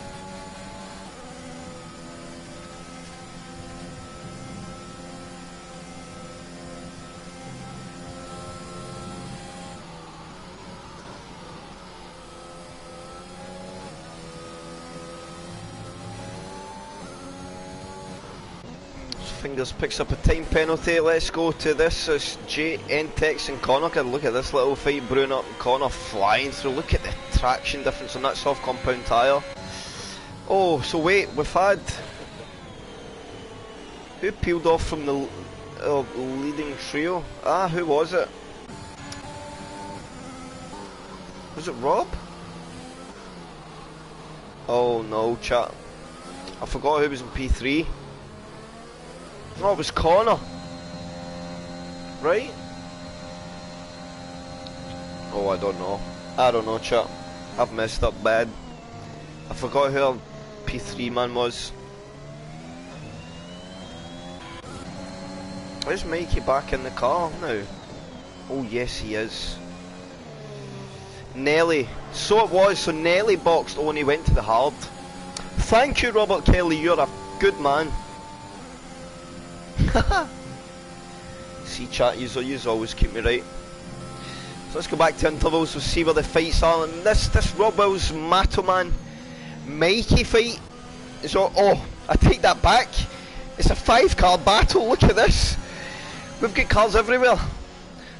Fingers picks up a time penalty. Let's go to this as J, Entex and Connor. Look at this little fight brewing up, and Connor flying through. Look at the traction difference on that soft compound tyre. Oh, so wait, we've had... Who peeled off from the leading trio? Ah, who was it? Was it Rob? Oh no, chat. I forgot who was in P3. Oh, it was Connor. Right? Oh, I don't know. I don't know, chat. I've messed up bad. I forgot who our P3 man was. Where's Mikey back in the car now? Oh, yes, he is. Nelly. So it was. So Nelly boxed when he went to the hard. Thank you, Robert Kelly. You're a good man. See, chat, you always keep me right. So let's go back to intervals. We'll see where the fights are. And this Rob Wells Matoman Mikey fight is all, oh, I take that back. It's a 5-car battle. Look at this. We've got cars everywhere.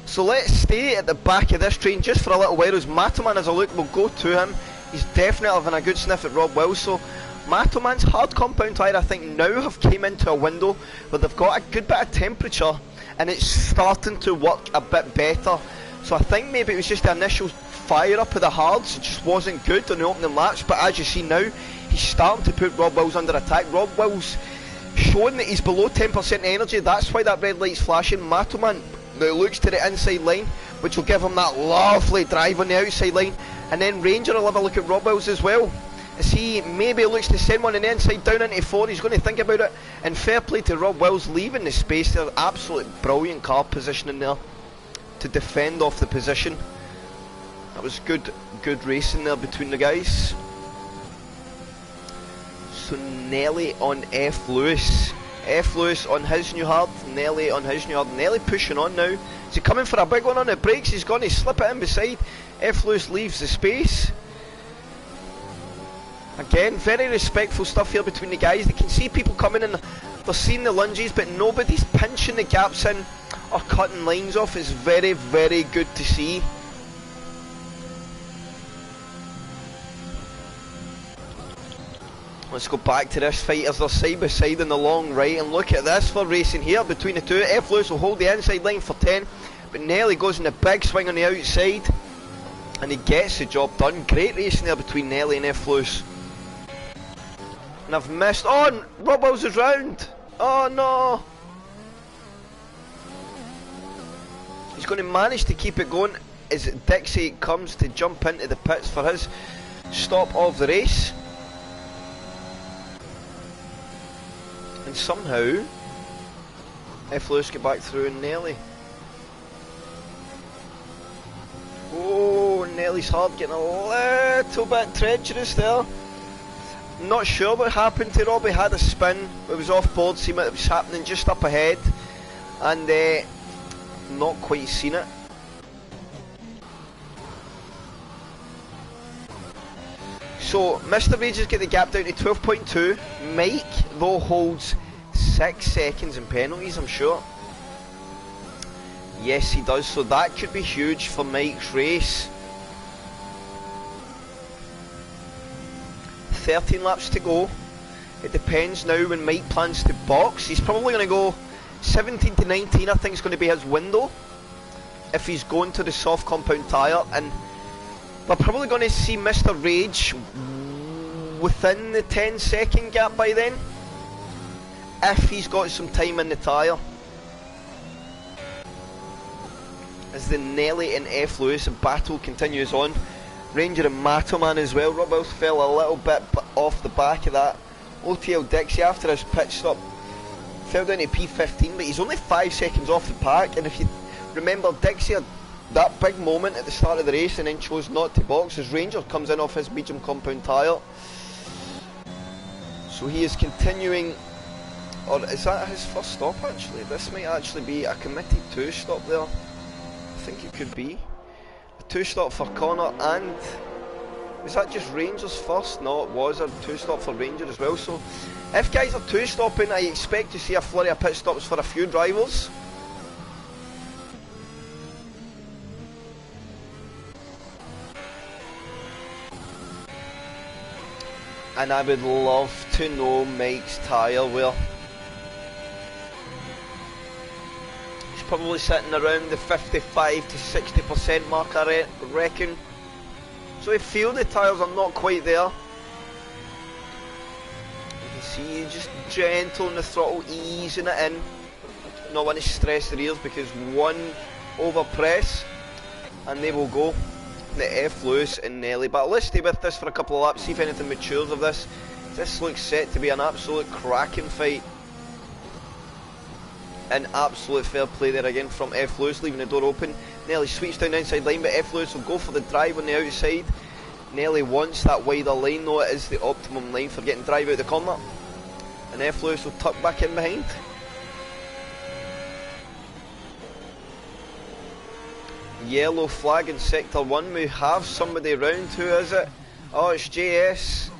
So let's stay at the back of this train just for a little while. As Matoman has a look, we'll go to him. He's definitely having a good sniff at Rob Wells. So Matoman's hard compound tyre I think now have came into a window where they've got a good bit of temperature and it's starting to work a bit better. So I think maybe it was just the initial fire up of the hards, it just wasn't good on the opening laps, but as you see now, he's starting to put Rob Wells under attack. Rob Wells showing that he's below 10% energy. That's why that red light's flashing. Matoman now looks to the inside line, which will give him that lovely drive on the outside line. And then Ranger will have a look at Rob Wells as well, as he maybe looks to send one on the inside down into 4. He's going to think about it. And fair play to Rob Wells leaving the space there. Absolutely brilliant car positioning there to defend off the position. That was good racing there between the guys. So Nelly on F. Lewis. F. Lewis on his new hard, Nelly on his new hard. Nelly pushing on now. Is he coming for a big one on the brakes? He's going to slip it in beside. F. Lewis leaves the space. Again, very respectful stuff here between the guys. They can see people coming in, they're seeing the lunges, but nobody's pinching the gaps in or cutting lines off. It's very, very good to see. Let's go back to this fight as they're side by side in the long right, and look at this for racing here between the two. F. Lewis will hold the inside line for 10, but Nelly goes in a big swing on the outside, and he gets the job done. Great racing there between Nelly and F. Lewis. And I've missed. Oh, Rob Wells is round. Oh no. He's going to manage to keep it going as Dixie comes to jump into the pits for his stop of the race. And somehow F. Lewis get back through and Nelly. Oh, Nelly's hard getting a little bit treacherous there. Not sure what happened to Rob. He had a spin, it was off board, see what was happening just up ahead, and not quite seen it. So Mr. Rages get the gap down to 12.2. Mike though holds 6 seconds in penalties, I'm sure. Yes, he does, so that could be huge for Mike's race. 13 laps to go. It depends now when Mike plans to box. He's probably going to go 17 to 19, I think is going to be his window if he's going to the soft compound tyre, and we're probably going to see Mr. Rage within the 10-second gap by then, if he's got some time in the tyre. As the Nelly and F. Lewis battle continues on. Ranger and Matoman as well. Rob Wells fell a little bit off the back of that. OTL Dixie after his pit stop fell down to P15, but he's only 5 seconds off the pack. And if you remember, Dixie had that big moment at the start of the race and then chose not to box as Ranger comes in off his medium compound tyre. So he is continuing, or is that his first stop actually? This might actually be a committed 2 stop there. I think it could be. 2 stop for Connor, and was that just Ranger's first? No, it was a 2 stop for Ranger as well. So if guys are 2 stopping, I expect to see a flurry of pit stops for a few drivers. And I would love to know Mike's tyre wear. Probably sitting around the 55 to 60% mark, I reckon. So if fielded tyres are not quite there, you can see just gentle on the throttle, easing it in. Not want to stress the rears because one over press and they will go. The F. Lewis and Nelly. But let's stay with this for a couple of laps, see if anything matures of this. This looks set to be an absolute cracking fight. An absolute fair play there again from F. Lewis, leaving the door open. Nelly sweeps down the inside line, but F. Lewis will go for the drive on the outside. Nelly wants that wider line, though it is the optimum line for getting drive out the corner. And F. Lewis will tuck back in behind. Yellow flag in sector 1. We have somebody round. Who is it? Oh, it's JS.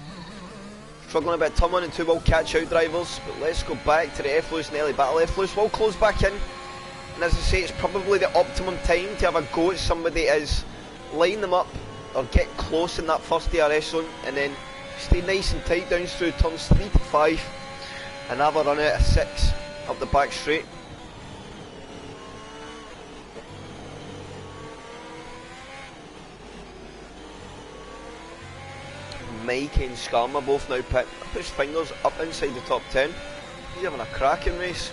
Struggling a bit, Tom 1 and 2 will catch out drivers, but let's go back to the F. Lewis Nelly battle. F. Lewis will close back in, and as I say, it's probably the optimum time to have a go at somebody is line them up or get close in that first DRS zone, and then stay nice and tight down through turns 3 to 5 and have a run out of 6 up the back straight. Mike and Skarma both now pushed fingers up inside the top 10. He's having a cracking race.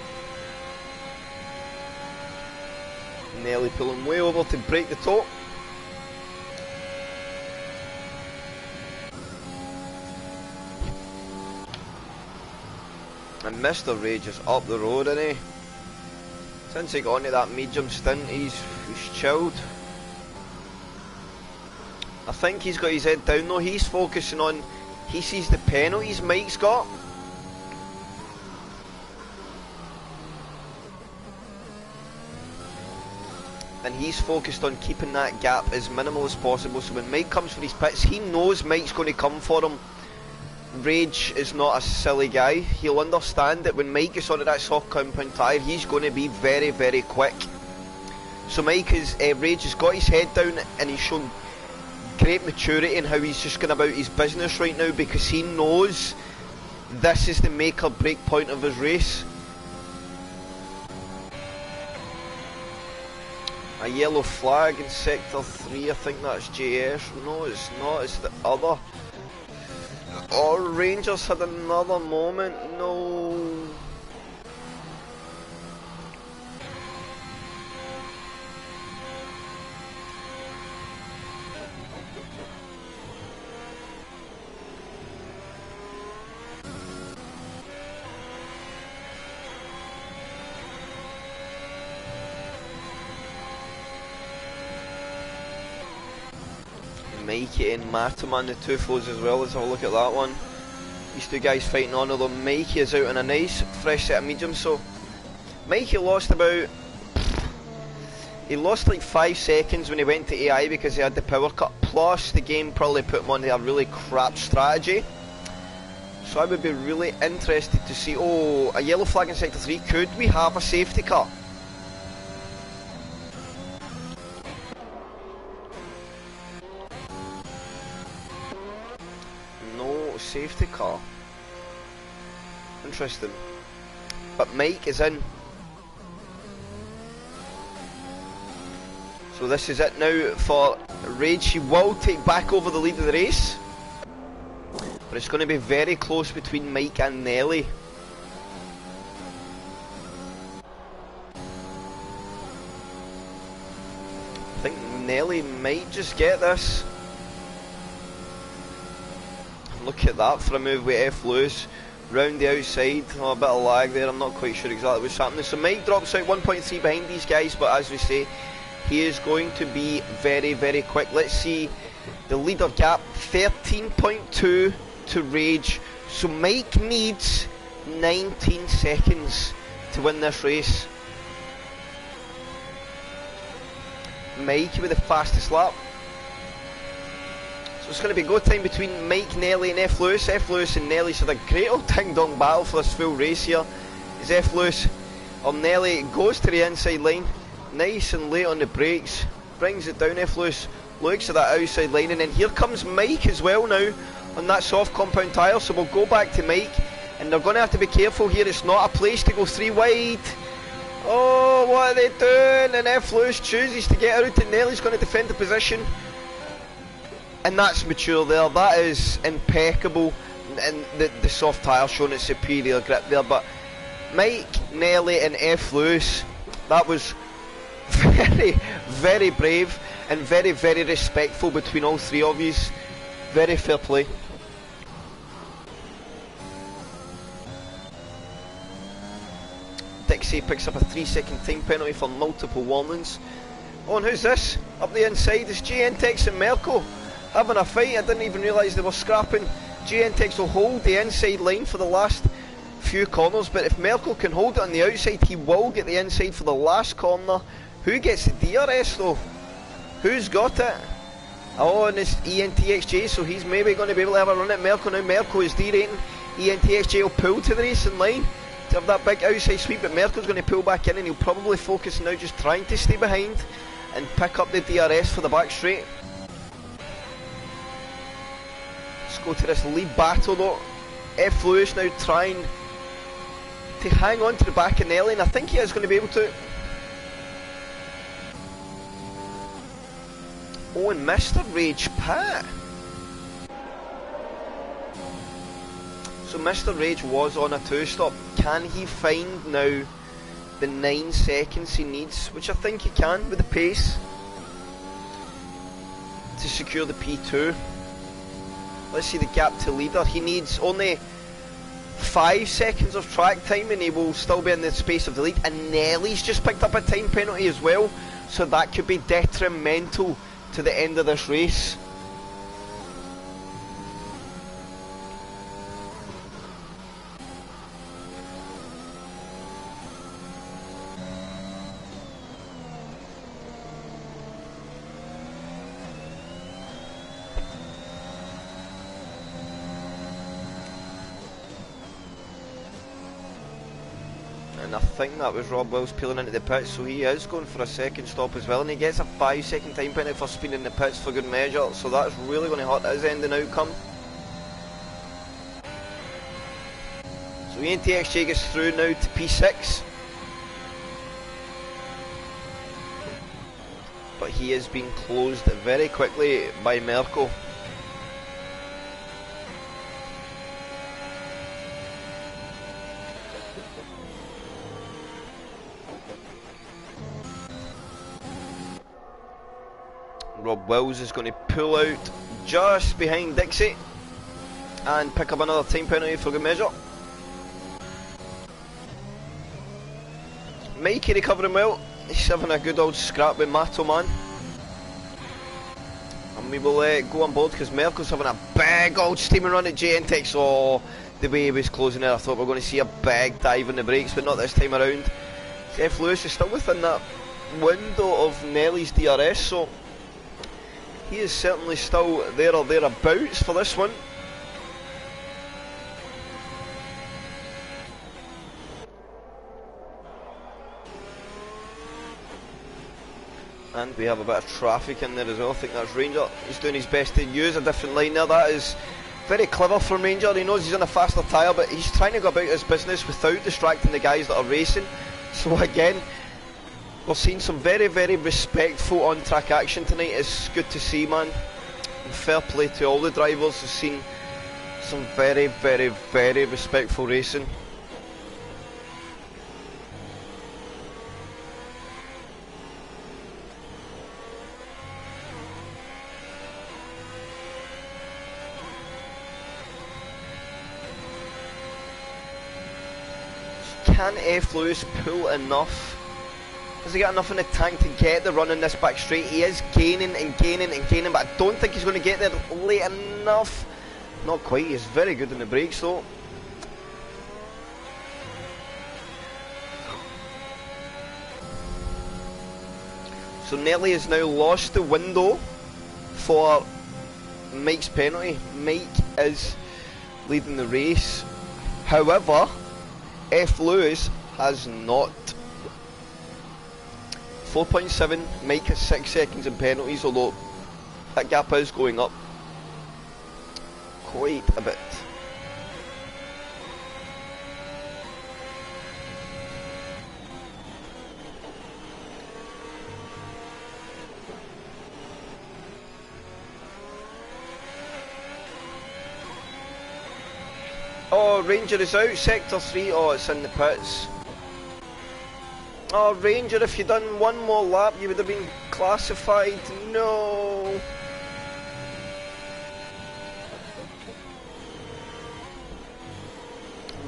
Nearly pulling way over to break the top. And Mr. Rage is up the road, isn't he? Since he got into that medium stint, he's chilled. I think he's got his head down though. He's focusing on, he sees the penalties Mike's got. And he's focused on keeping that gap as minimal as possible, so when Mike comes for his pits, he knows Mike's going to come for him. Rage is not a silly guy. He'll understand that when Mike gets onto that soft compound tyre, he's going to be very, very quick. So Rage has got his head down, and he's shown great maturity in how he's just going about his business right now, because he knows this is the make or break point of his race. A yellow flag in sector 3, I think that's JS. No, it's not, it's the other. Oh, Rangers had another moment. No. Mikey and Mataman, the two foes as well. Let's have a look at that one. These two guys fighting on, although Mikey is out in a nice fresh set of mediums. So Mikey lost like 5 seconds when he went to AI because he had the power cut, plus the game probably put him on a really crap strategy. So I would be really interested to see, oh, a yellow flag in sector 3. Could we have a safety car? Safety car. Interesting. But Mike is in. So this is it now for Rage. He will take back over the lead of the race. But it's going to be very close between Mike and Nelly. I think Nelly might just get this. Look at that for a move with F. Lewis round the outside. Oh, a bit of lag there, I'm not quite sure exactly what's happening. So Mike drops out 1.3 behind these guys, but as we say, he is going to be very, very quick. Let's see the leader gap, 13.2 to Rage. So Mike needs 19 seconds to win this race. Mike with the fastest lap. So it's going to be go time between Mike, Nelly and F. Lewis. F. Lewis and Nelly had a great old ding-dong battle for this full race here. As F. Lewis, or Nelly, goes to the inside line, nice and late on the brakes, brings it down. F. Lewis looks at that outside line, and then here comes Mike as well now on that soft compound tyre. So we'll go back to Mike, and they're going to have to be careful here. It's not a place to go 3 wide. Oh, what are they doing? And F. Lewis chooses to get out, and Nelly's going to defend the position. And that's mature there, that is impeccable, and the soft tyre showing its superior grip there. But Mike, Nelly and F. Lewis, that was very, very brave and very, very respectful between all 3 of you. Very fair play. Dixie picks up a 3-second time penalty for multiple warnings. Oh, and who's this? Up the inside is GNTX and Merkel having a fight. I didn't even realise they were scrapping. GNTX will hold the inside line for the last few corners, but if Merkel can hold it on the outside, he will get the inside for the last corner. Who gets the DRS though? Who's got it? Oh, and it's ENTXJ, so he's maybe going to be able to have a run at Merkel now. Merkel is derating. ENTXJ will pull to the racing line to have that big outside sweep, but Merkel's going to pull back in, and he'll probably focus now just trying to stay behind and pick up the DRS for the back straight. Go to this lead battle though. F. Lewis now trying to hang on to the back of Nelly, and I think he is going to be able to. Oh, and Mr. Rage Pat. So Mr. Rage was on a 2-stop. Can he find now the 9 seconds he needs, which I think he can with the pace, to secure the P2? Let's see the gap to leader. He needs only 5 seconds of track time and he will still be in the space of the lead. And Nelly's just picked up a time penalty as well, so that could be detrimental to the end of this race. And I think that was Rob Wills peeling into the pits, so he is going for a second stop as well, and he gets a 5-second time penalty for speeding in the pits for good measure, so that's really going to hurt his ending outcome. So ENTXJ gets through now to P6, but he is being closed very quickly by Merkel. Rob Wills is going to pull out just behind Dixie and pick up another time penalty for good measure. Mikey recovering well. He's having a good old scrap with Mato Man. And we will go on board because Merkel's having a big old steaming run at JNTX. Oh, the way he was closing it, I thought we were going to see a big dive in the brakes, but not this time around. F. Lewis is still within that window of Nelly's DRS, so he is certainly still there or thereabouts for this one. And we have a bit of traffic in there as well. I think that's Ranger. He's doing his best to use a different line there. That is very clever from Ranger. He knows he's on a faster tyre, but he's trying to go about his business without distracting the guys that are racing. So again, we're seeing some very, very respectful on-track action tonight. It's good to see, man. And fair play to all the drivers. We've seen some very, very, very respectful racing. Can F. Lewis pull enough? Has he got enough in the tank to get the run in this back straight? He is gaining and gaining and gaining, but I don't think he's going to get there late enough. Not quite. He's very good in the brakes though. So Nelly has now lost the window for Mike's penalty. Mike is leading the race. However, F. Lewis has not. 4.7, Mike has 6 seconds in penalties, although that gap is going up quite a bit. Oh, Ranger is out, Sector 3, oh it's in the pits. Oh, Ranger, if you'd done one more lap, you would have been classified. No.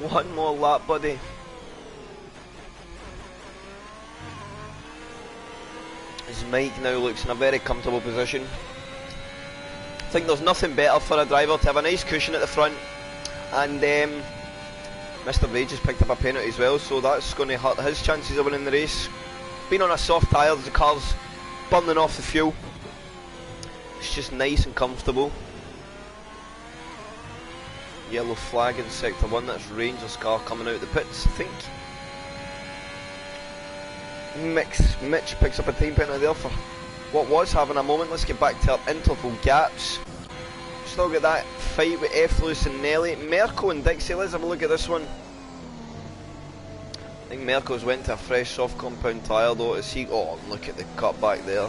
One more lap, buddy. As Mike now looks in a very comfortable position. I think there's nothing better for a driver to have a nice cushion at the front. And Mr. Rage has picked up a penalty as well, so that's going to hurt his chances of winning the race. Being on a soft tyre, the car's burning off the fuel. It's just nice and comfortable. Yellow flag in Sector 1, that's Ranger's car coming out of the pits, I think. Mitch picks up a time penalty there for what was having a moment. Let's get back to our interval gaps. Still got that fight with F. Lewis and Nelly. Merkel and Dixie, let's have a look at this one. I think Merkel's went to a fresh soft compound tyre though. Is he? Oh, look at the cut back there.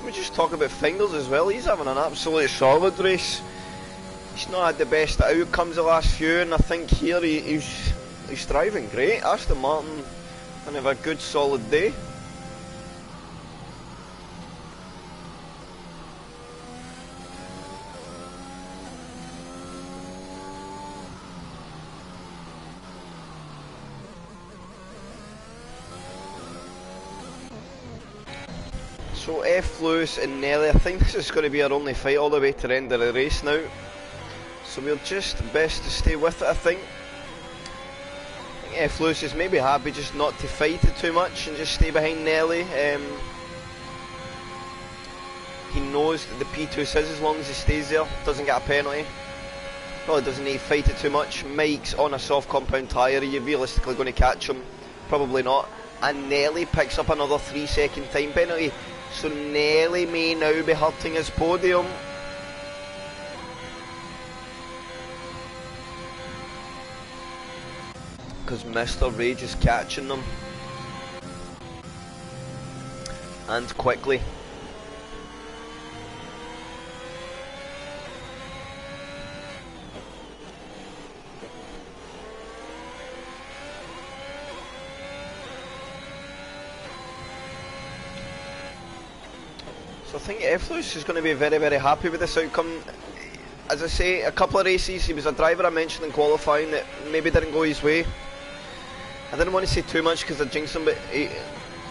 we just talk about Fingers as well? He's having an absolutely solid race. He's not had the best outcomes the last few, and I think here he's driving great. Aston Martin gonna have a good solid day. So F. Lewis and Nelly, I think this is going to be our only fight all the way to the end of the race now. So we're just best to stay with it, I think. F. Lewis is maybe happy just not to fight it too much and just stay behind Nelly. He knows that the P2 is his as long as he stays there, doesn't get a penalty. Probably doesn't need to fight it too much. Mike's on a soft compound tyre, are you realistically going to catch him? Probably not. And Nelly picks up another 3-second time penalty. So Nelly may now be hurting his podium. Because Mr. Rage is catching them. And quickly. So I think F. Lewis is going to be very, very happy with this outcome. As I say, a couple of races, he was a driver I mentioned in qualifying that maybe didn't go his way. I didn't want to say too much because I jinxed him, but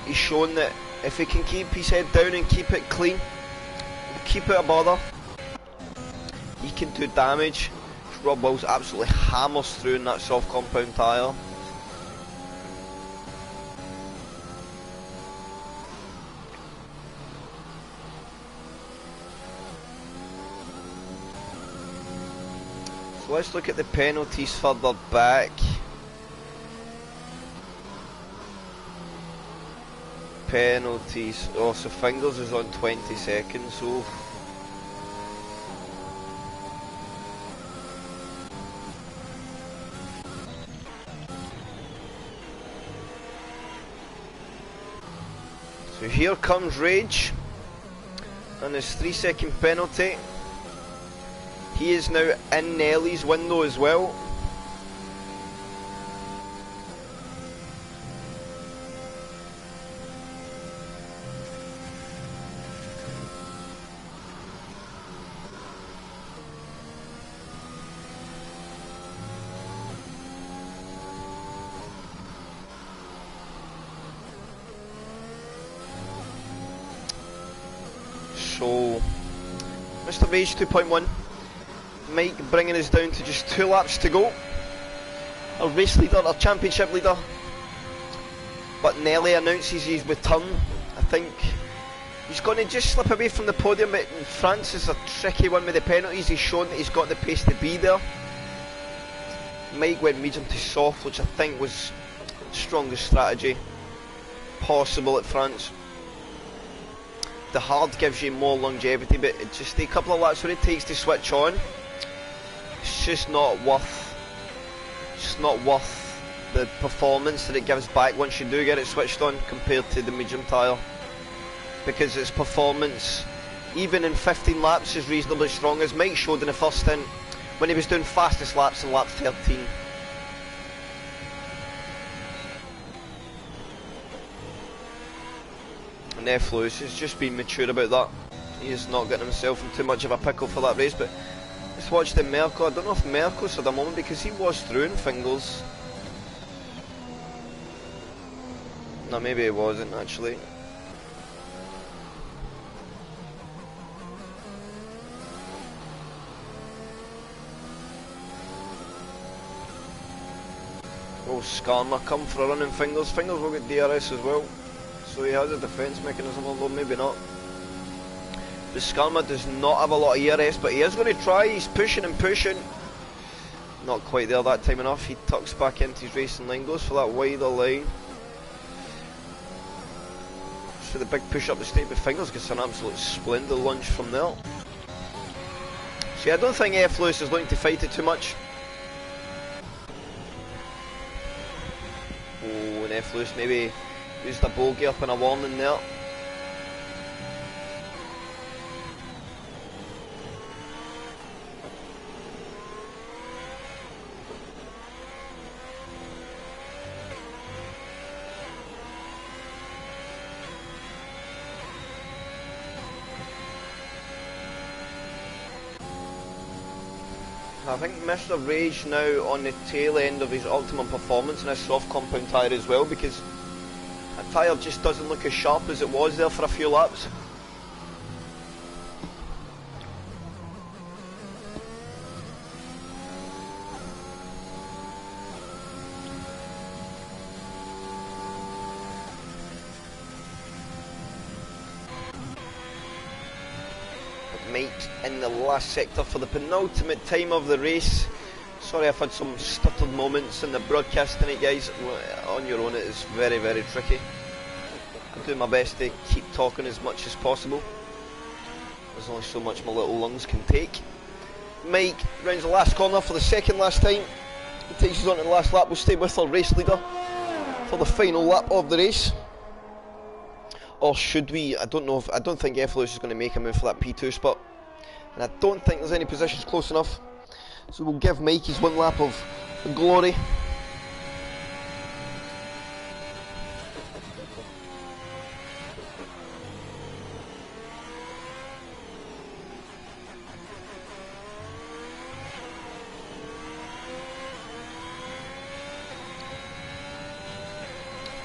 he's shown that if he can keep his head down and keep it clean, keep it a bother, he can do damage. Rob Wills absolutely hammers through in that soft compound tyre. So let's look at the penalties further back. Penalties. Oh, so Fingers is on 20 seconds. Oh. So here comes Rage and his 3-second penalty. He is now in Nelly's window as well. So, Mr. Rage 2.1. Mike bringing us down to just 2 laps to go. Our race leader, our championship leader. But Nelly announces his return. I think he's going to just slip away from the podium, but France is a tricky one with the penalties. He's shown that he's got the pace to be there. Mike went medium to soft, which I think was the strongest strategy possible at France. The hard gives you more longevity, but it just a couple of laps what it takes to switch on. It's just not worth the performance that it gives back once you do get it switched on compared to the medium tyre, because its performance even in 15 laps is reasonably strong, as Mike showed in the first stint when he was doing fastest laps in lap 13. And F. Lewis has just been mature about that. He is not getting himself in too much of a pickle for that race. But let's watch the Merco. I don't know if Merco's had a moment, because he was through in Fingers. No, maybe he wasn't actually. Oh, Skarma come for a run in Fingers. Fingers will get DRS as well, so he has a defence mechanism, although maybe not. But Skarma does not have a lot of ERS, but he is going to try. He's pushing and pushing. Not quite there that time enough. He tucks back into his racing line, goes for that wider line. So the big push up the straight, but Fingers gets an absolute splendid lunge from there. So yeah, I don't think F. Lewis is looking to fight it too much. Oh, and F. Lewis maybe used a bogey up and a warning there. I think Mr. Rage now on the tail end of his optimum performance in a soft compound tyre as well, because that tyre just doesn't look as sharp as it was there for a few laps. Mike in the last sector for the penultimate time of the race. Sorry, I've had some stuttered moments in the broadcast tonight, guys. On your own it is very, very tricky. I'm doing my best to keep talking as much as possible. There's only so much my little lungs can take. Mike rounds the last corner for the second last time. He takes us on to the last lap. We'll stay with our race leader for the final lap of the race. Or should we? I don't know. I don't think F-Lewis is going to make a move for that P2 spot, and I don't think there's any positions close enough. So we'll give Mike his one lap of glory.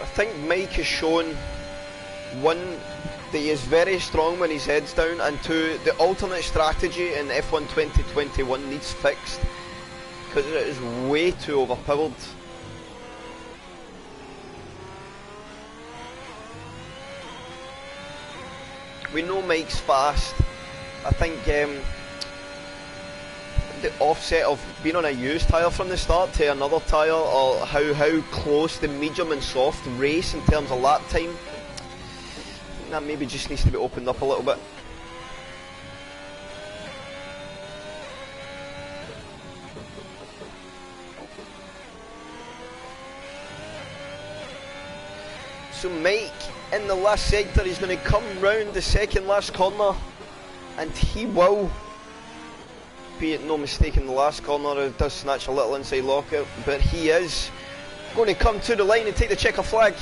I think Mike has shown, one, that he is very strong when his head's down, and two, the alternate strategy in F1 2021 needs fixed, because it is way too overpowered. We know Mike's fast. I think the offset of being on a used tyre from the start to another tyre, or how close the medium and soft race in terms of lap time, that maybe just needs to be opened up a little bit. So Mike in the last sector, he's going to come round the second last corner, and he will, be it no mistake in the last corner, it does snatch a little inside lockout, but he is going to come to the line and take the checker flag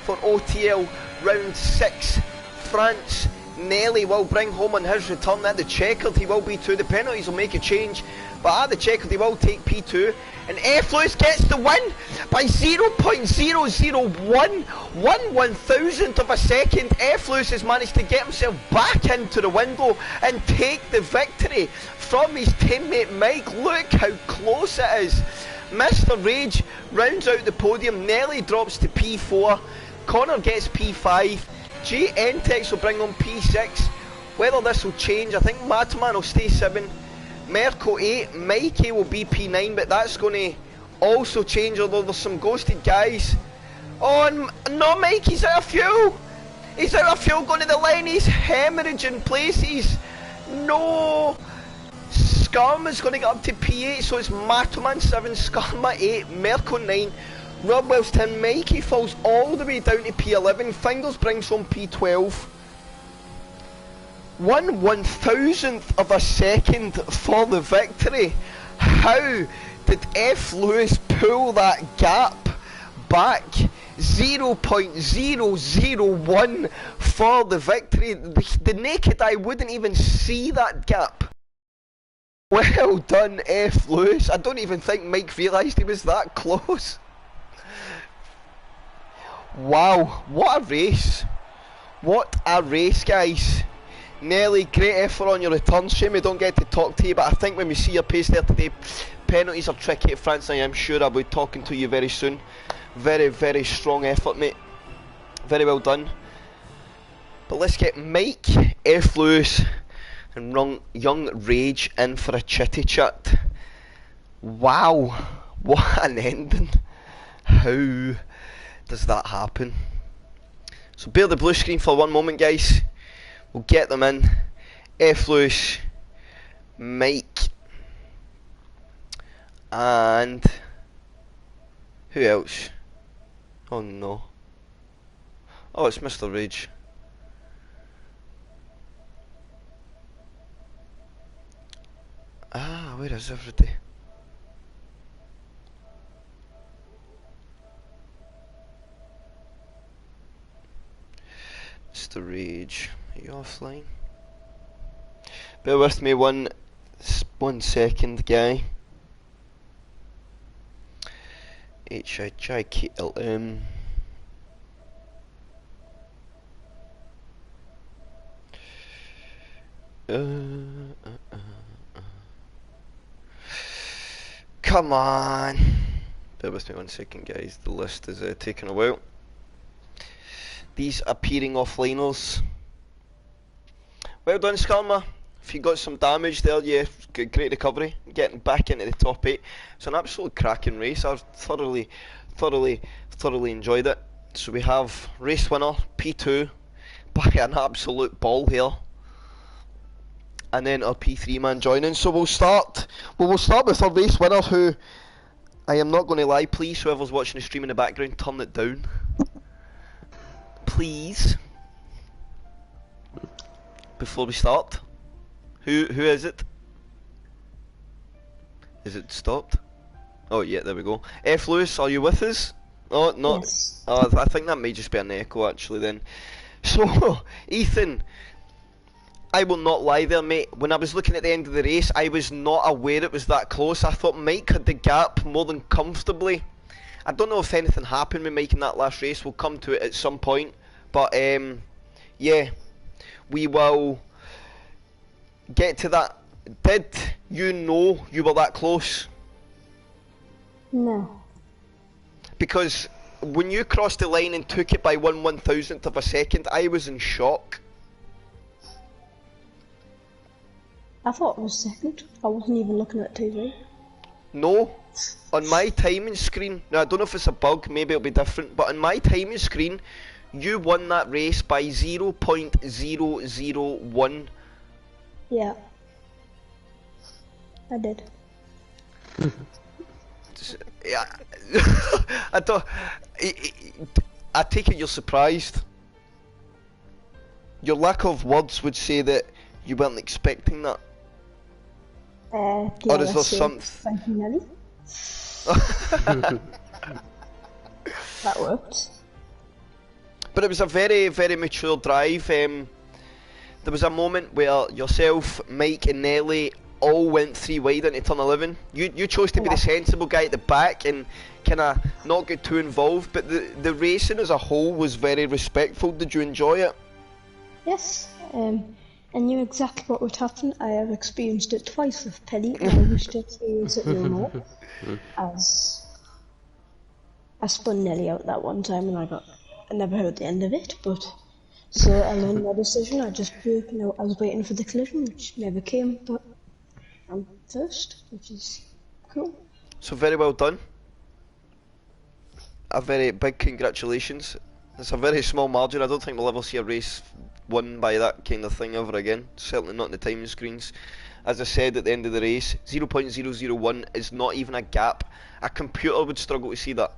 for OTL round 6. France, Nelly will bring home on his return. At the checkered he will be 2. The penalties will make a change, but at the checkered he will take P2. And F-Lewis gets the win by 0.001, 1/1000th of a second. F-Lewis has managed to get himself back into the window and take the victory from his teammate Mike. Look how close it is. Mr. Rage rounds out the podium. Nelly drops to P4. Connor gets P5. J Entex will bring on P6. Whether this will change, I think Mataman will stay 7. Merco 8, Mikey will be P9, but that's going to also change, although there's some ghosted guys. Oh, and no, Mikey's out of fuel. He's out of fuel, going to the line. He's hemorrhaging places. No. Skarma's going to get up to P8, so it's Mataman 7, Skarma 8, Merco 9. Rodwell's 10, Mikey falls all the way down to P11, Fingers brings home P12. 1/1000th of a second for the victory. How did F. Lewis pull that gap back? 0.001 for the victory. The naked eye wouldn't even see that gap. Well done, F. Lewis. I don't even think Mike realised he was that close. Wow, what a race. What a race, guys. Nelly, great effort on your return. Shame we don't get to talk to you, but I think when we see your pace there today, penalties are tricky at France, and I'm sure I'll be talking to you very soon. Very, very strong effort, mate. Very well done. But let's get Mike, F. Lewis and young Rage in for a chitty chat. Wow, what an ending. How does that happen? So bear the blue screen for one moment, guys. We'll get them in. F. Lewis, Mike, and who else? Oh no. Oh, it's Mr. Rage. Ah, where is everybody? Mr. Rage, are you offline? Bear with me one second, guy. HIJKLM. Come on. Bear with me 1 second, guys. The list is taking a while. These appearing offliners. Well done, Skarma. If you got some damage there, yeah, great recovery. Getting back into the top 8. It's an absolute cracking race. I've thoroughly enjoyed it. So we have race winner, P2, by an absolute ball here. And then our P3 man joining. So we'll start with our race winner, who, I am not going to lie, please, whoever's watching the stream in the background, turn it down. Please. Before we start. Who is it? Is it stopped? Oh yeah, there we go. F. Lewis, are you with us? Oh, not. Yes. I think that may just be an echo actually then. So, Ethan, I will not lie there, mate. When I was looking at the end of the race, I was not aware it was that close. I thought Mike had the gap more than comfortably. I don't know if anything happened with Mike in that last race. We'll come to it at some point. But, yeah, we will get to that. Did you know you were that close? No. Because when you crossed the line and took it by 1/1000th of a second, I was in shock. I thought it was second. I wasn't even looking at TV. No, on my timing screen, now I don't know if it's a bug, maybe it'll be different, but on my timing screen, you won that race by 0.001. Yeah. I did. Yeah, I don't. I take it you're surprised. Your lack of words would say that you weren't expecting that. Yeah, Or is there let's say some? thank you, Nelly. That worked. But it was a very, very mature drive. There was a moment where yourself, Mike and Nelly all went 3 wide into turn 11. You chose to be the sensible guy at the back and kind of not get too involved, but the racing as a whole was very respectful. Did you enjoy it? Yes. I knew exactly what would happen. I have experienced it twice with Penny, and I wish to experience it no more. As I spun Nelly out that one time, and I never heard the end of it. But so I learned my decision. I just broke. I was waiting for the collision, which never came. But I'm first, which is cool. So very well done. A very big congratulations. It's a very small margin. I don't think we'll ever see a race won by that kind of thing ever again. Certainly not in the timing screens. As I said at the end of the race, 0.001 is not even a gap. A computer would struggle to see that.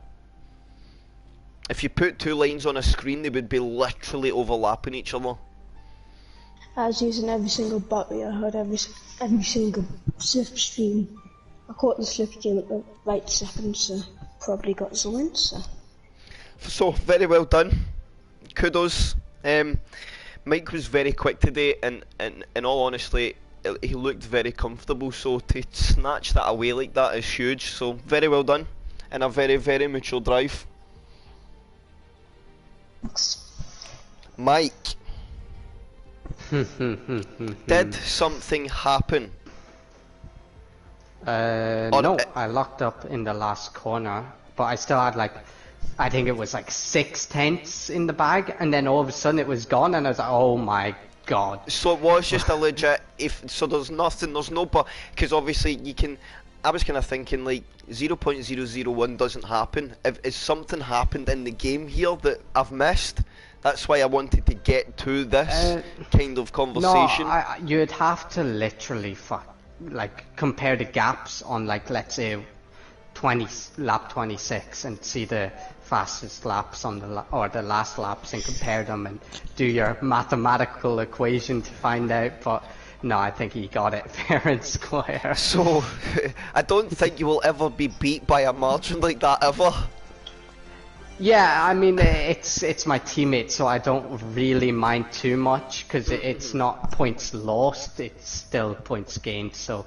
If you put 2 lines on a screen, they would be literally overlapping each other. I was using every single battery I had, every single slipstream. I caught the slipstream at the right second, so probably got something. So very well done. Kudos. Mike was very quick today, and in all honesty, he looked very comfortable. So to snatch that away like that is huge. So very well done, and a very, very mature drive. Thanks. Mike, did something happen? No, I locked up in the last corner, but I still had I think it was 6 tenths in the bag, and then all of a sudden it was gone, and I was like, oh my god. So it was just a legit, so there's no, but, because obviously I was kind of thinking 0.001 doesn't happen. If something happened in the game here that I've missed, that's why I wanted to get to this kind of conversation. No, you'd have to literally compare the gaps on let's say lap 26 and see the fastest laps on the last laps and compare them and do your mathematical equation to find out. But no, I think he got it fair and square. So I don't think you will ever be beat by a margin like that ever. Yeah, I mean it's my teammate, so I don't really mind too much because it's not points lost; it's still points gained. So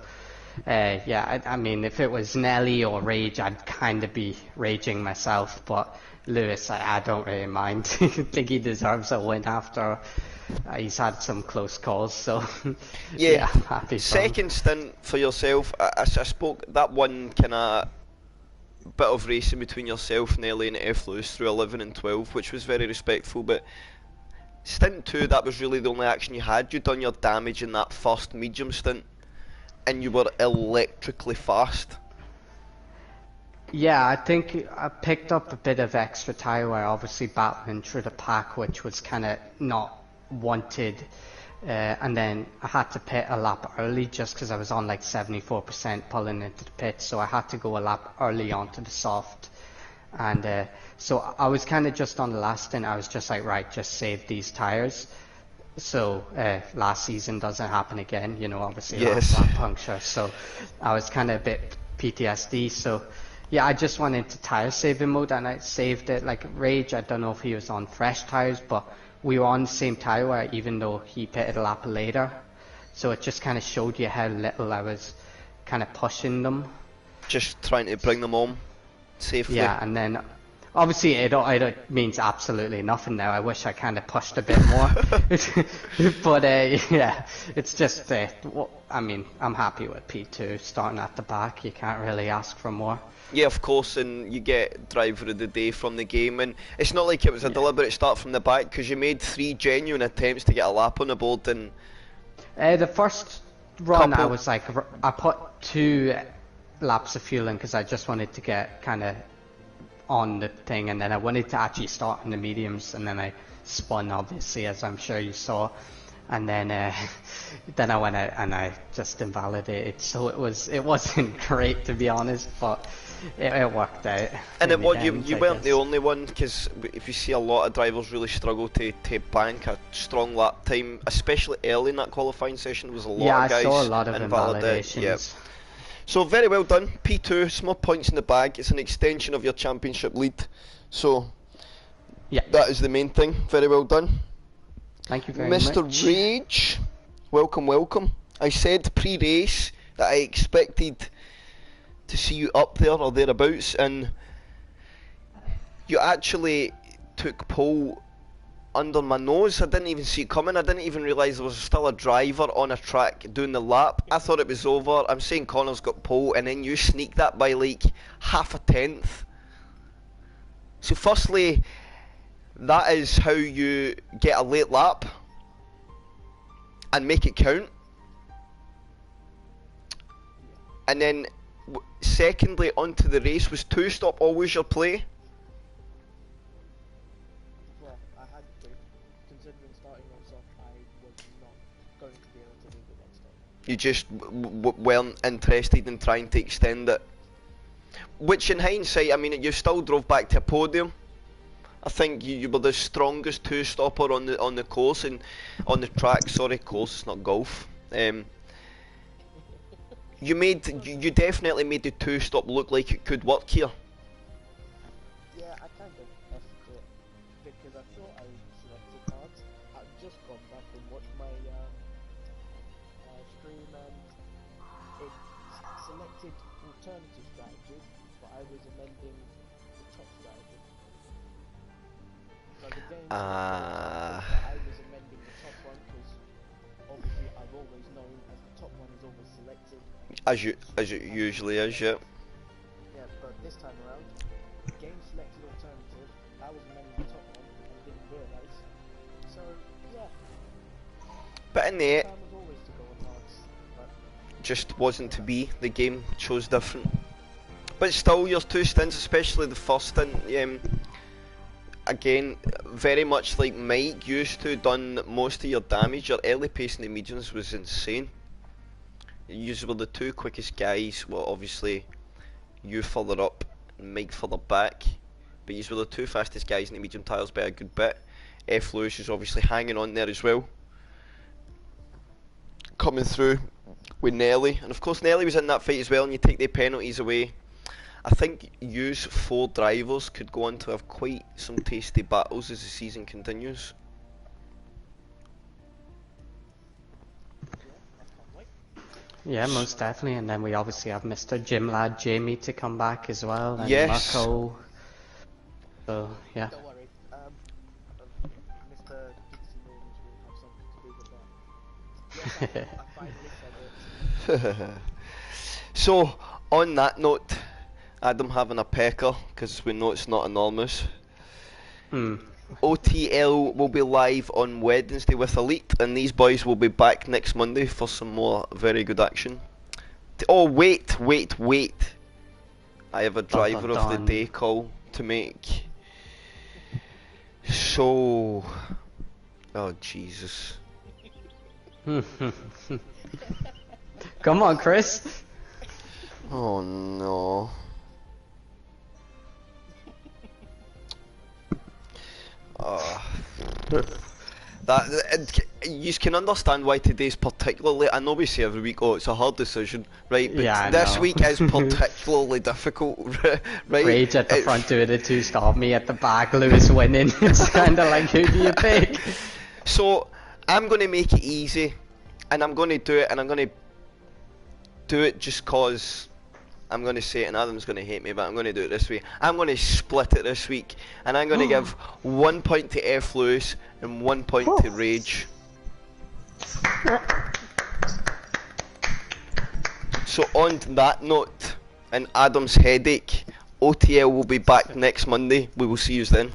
yeah, I mean, if it was Nelly or Rage, I'd kind of be raging myself, but Lewis, I don't really mind. I think he deserves a win after he's had some close calls, so Yeah, I'm happy for him. second stint for yourself. I spoke that one kind of bit of racing between yourself, Nelly, and F. Lewis through 11 and 12, which was very respectful. But stint 2, that was really the only action you had. You'd done your damage in that first medium stint, and you were electrically fast. Yeah, I think I picked up a bit of extra tyre wear, obviously battling through the pack, which was kind of not wanted. And then I had to pit a lap early just because I was on like 74% pulling into the pit, so I had to go a lap early onto the soft. And so I was kind of just on the last stint, I was just like, right, just save these tyres. So last season doesn't happen again, you know, obviously Yes. last lap puncture. So I was kind of a bit PTSD. So yeah, I just went into tyre saving mode and I saved it. Like Rage, I don't know if he was on fresh tyres, but we were on the same tyre wear even though he pitted a lap later. So it just kind of showed you how little I was kind of pushing them. Just trying to bring them on safely. Yeah, and then obviously it means absolutely nothing now. I wish I kind of pushed a bit more. But yeah, it's just, I mean, I'm happy with P2 starting at the back. You can't really ask for more. Yeah, of course, and you get driver of the day from the game, and it's not like it was a deliberate start from the back because you made 3 genuine attempts to get a lap on the board. And the first run, Couple. I was like, I put 2 laps of fuel in because I just wanted to get kind of on the thing, and then I wanted to actually start in the mediums, and then I spun, obviously, as I'm sure you saw, and then then I went out and I just invalidated. So it wasn't great, to be honest, but it worked out. And in the you end, you I weren't the guess. only one, because if you see a lot of drivers really struggle to bank a strong lap time, especially early in that qualifying session, was a lot Yeah, of guys I saw a lot of invalidated. invalidations. Yeah. So very well done, P2, some more points in the bag. It's an extension of your championship lead, so Yeah, that is the main thing. Very well done. thank you very Mr. much. Rage, welcome. I said pre-race that I expected to see you up there or thereabouts, and you actually took pole under my nose. I didn't even see it coming. I didn't even realise there was still a driver on a track doing the lap. I thought it was over. I'm saying Connor's got pole, and then you sneak that by like half a tenth. So firstly, that is how you get a late lap and make it count. And then secondly, onto the race, was 2-stop always your play? Well, I had to. Considering starting us off, I was not going to be able to do the next time. You just weren't interested in trying to extend it. Which in hindsight, I mean, you still drove back to a podium. I think you were the strongest 2-stopper on the course and on the track. Sorry, course, it's not golf. You definitely made the 2-stop look like it could work here. Yeah, I kind of effed it because I thought I selected cards. I've just gone back and watched my stream and it selected alternative strategies, but I was amending the top strategy. So the game I was amending the top one because obviously I've always known as the top one is always selected. As it usually is, yeah. Yeah, but this time around, the game selected alternative. I was amending the top one and didn't realise. So yeah, But in the end, plan was always to go on hards, but just wasn't to be. The game chose different. But still, your 2 stints, especially the first stint, again, very much like Mike used to, done most of your damage. Your early pace in the mediums was insane. You were the 2 quickest guys. Well, obviously, you further up and Mike further back. But you were the 2 fastest guys in the medium tyres by a good bit. F. Lewis is obviously hanging on there as well. Coming through with Nelly. And of course, Nelly was in that fight as well, and you take the penalties away. I think yous 4 drivers could go on to have quite some tasty battles as the season continues. Yeah, most definitely. And then we obviously have Mr. Gym Lad Jamie to come back as well, and Yes. Marco. So yeah. Don't worry. Mr. Dixie Normans will have something to do with that. Yes, I finally said it. So, on that note, Adam having a pecker, because we know it's not enormous. OTL will be live on Wednesday with Elite, and these boys will be back next Monday for some more very good action. Oh, wait. I have a driver of the day call to make. So... Oh, Jesus. Come on, Chris. Oh, no. You can understand why today's particularly. I know we say every week, oh, it's a hard decision, right? But Yeah, I this know. week is particularly difficult, right? Rage at the front doing the two stop me at the back, Lewis winning. It's kind of like, who do you pick? So I'm going to make it easy, and I'm going to do it, and I'm going to do it just cause I'm going to say it, and Adam's going to hate me, but I'm going to do it this way. I'm going to split it this week, and I'm going to give 1 point to F. Lewis and 1 point to Rage. So on that note, and Adam's headache, OTL will be back next Monday. We will see you then.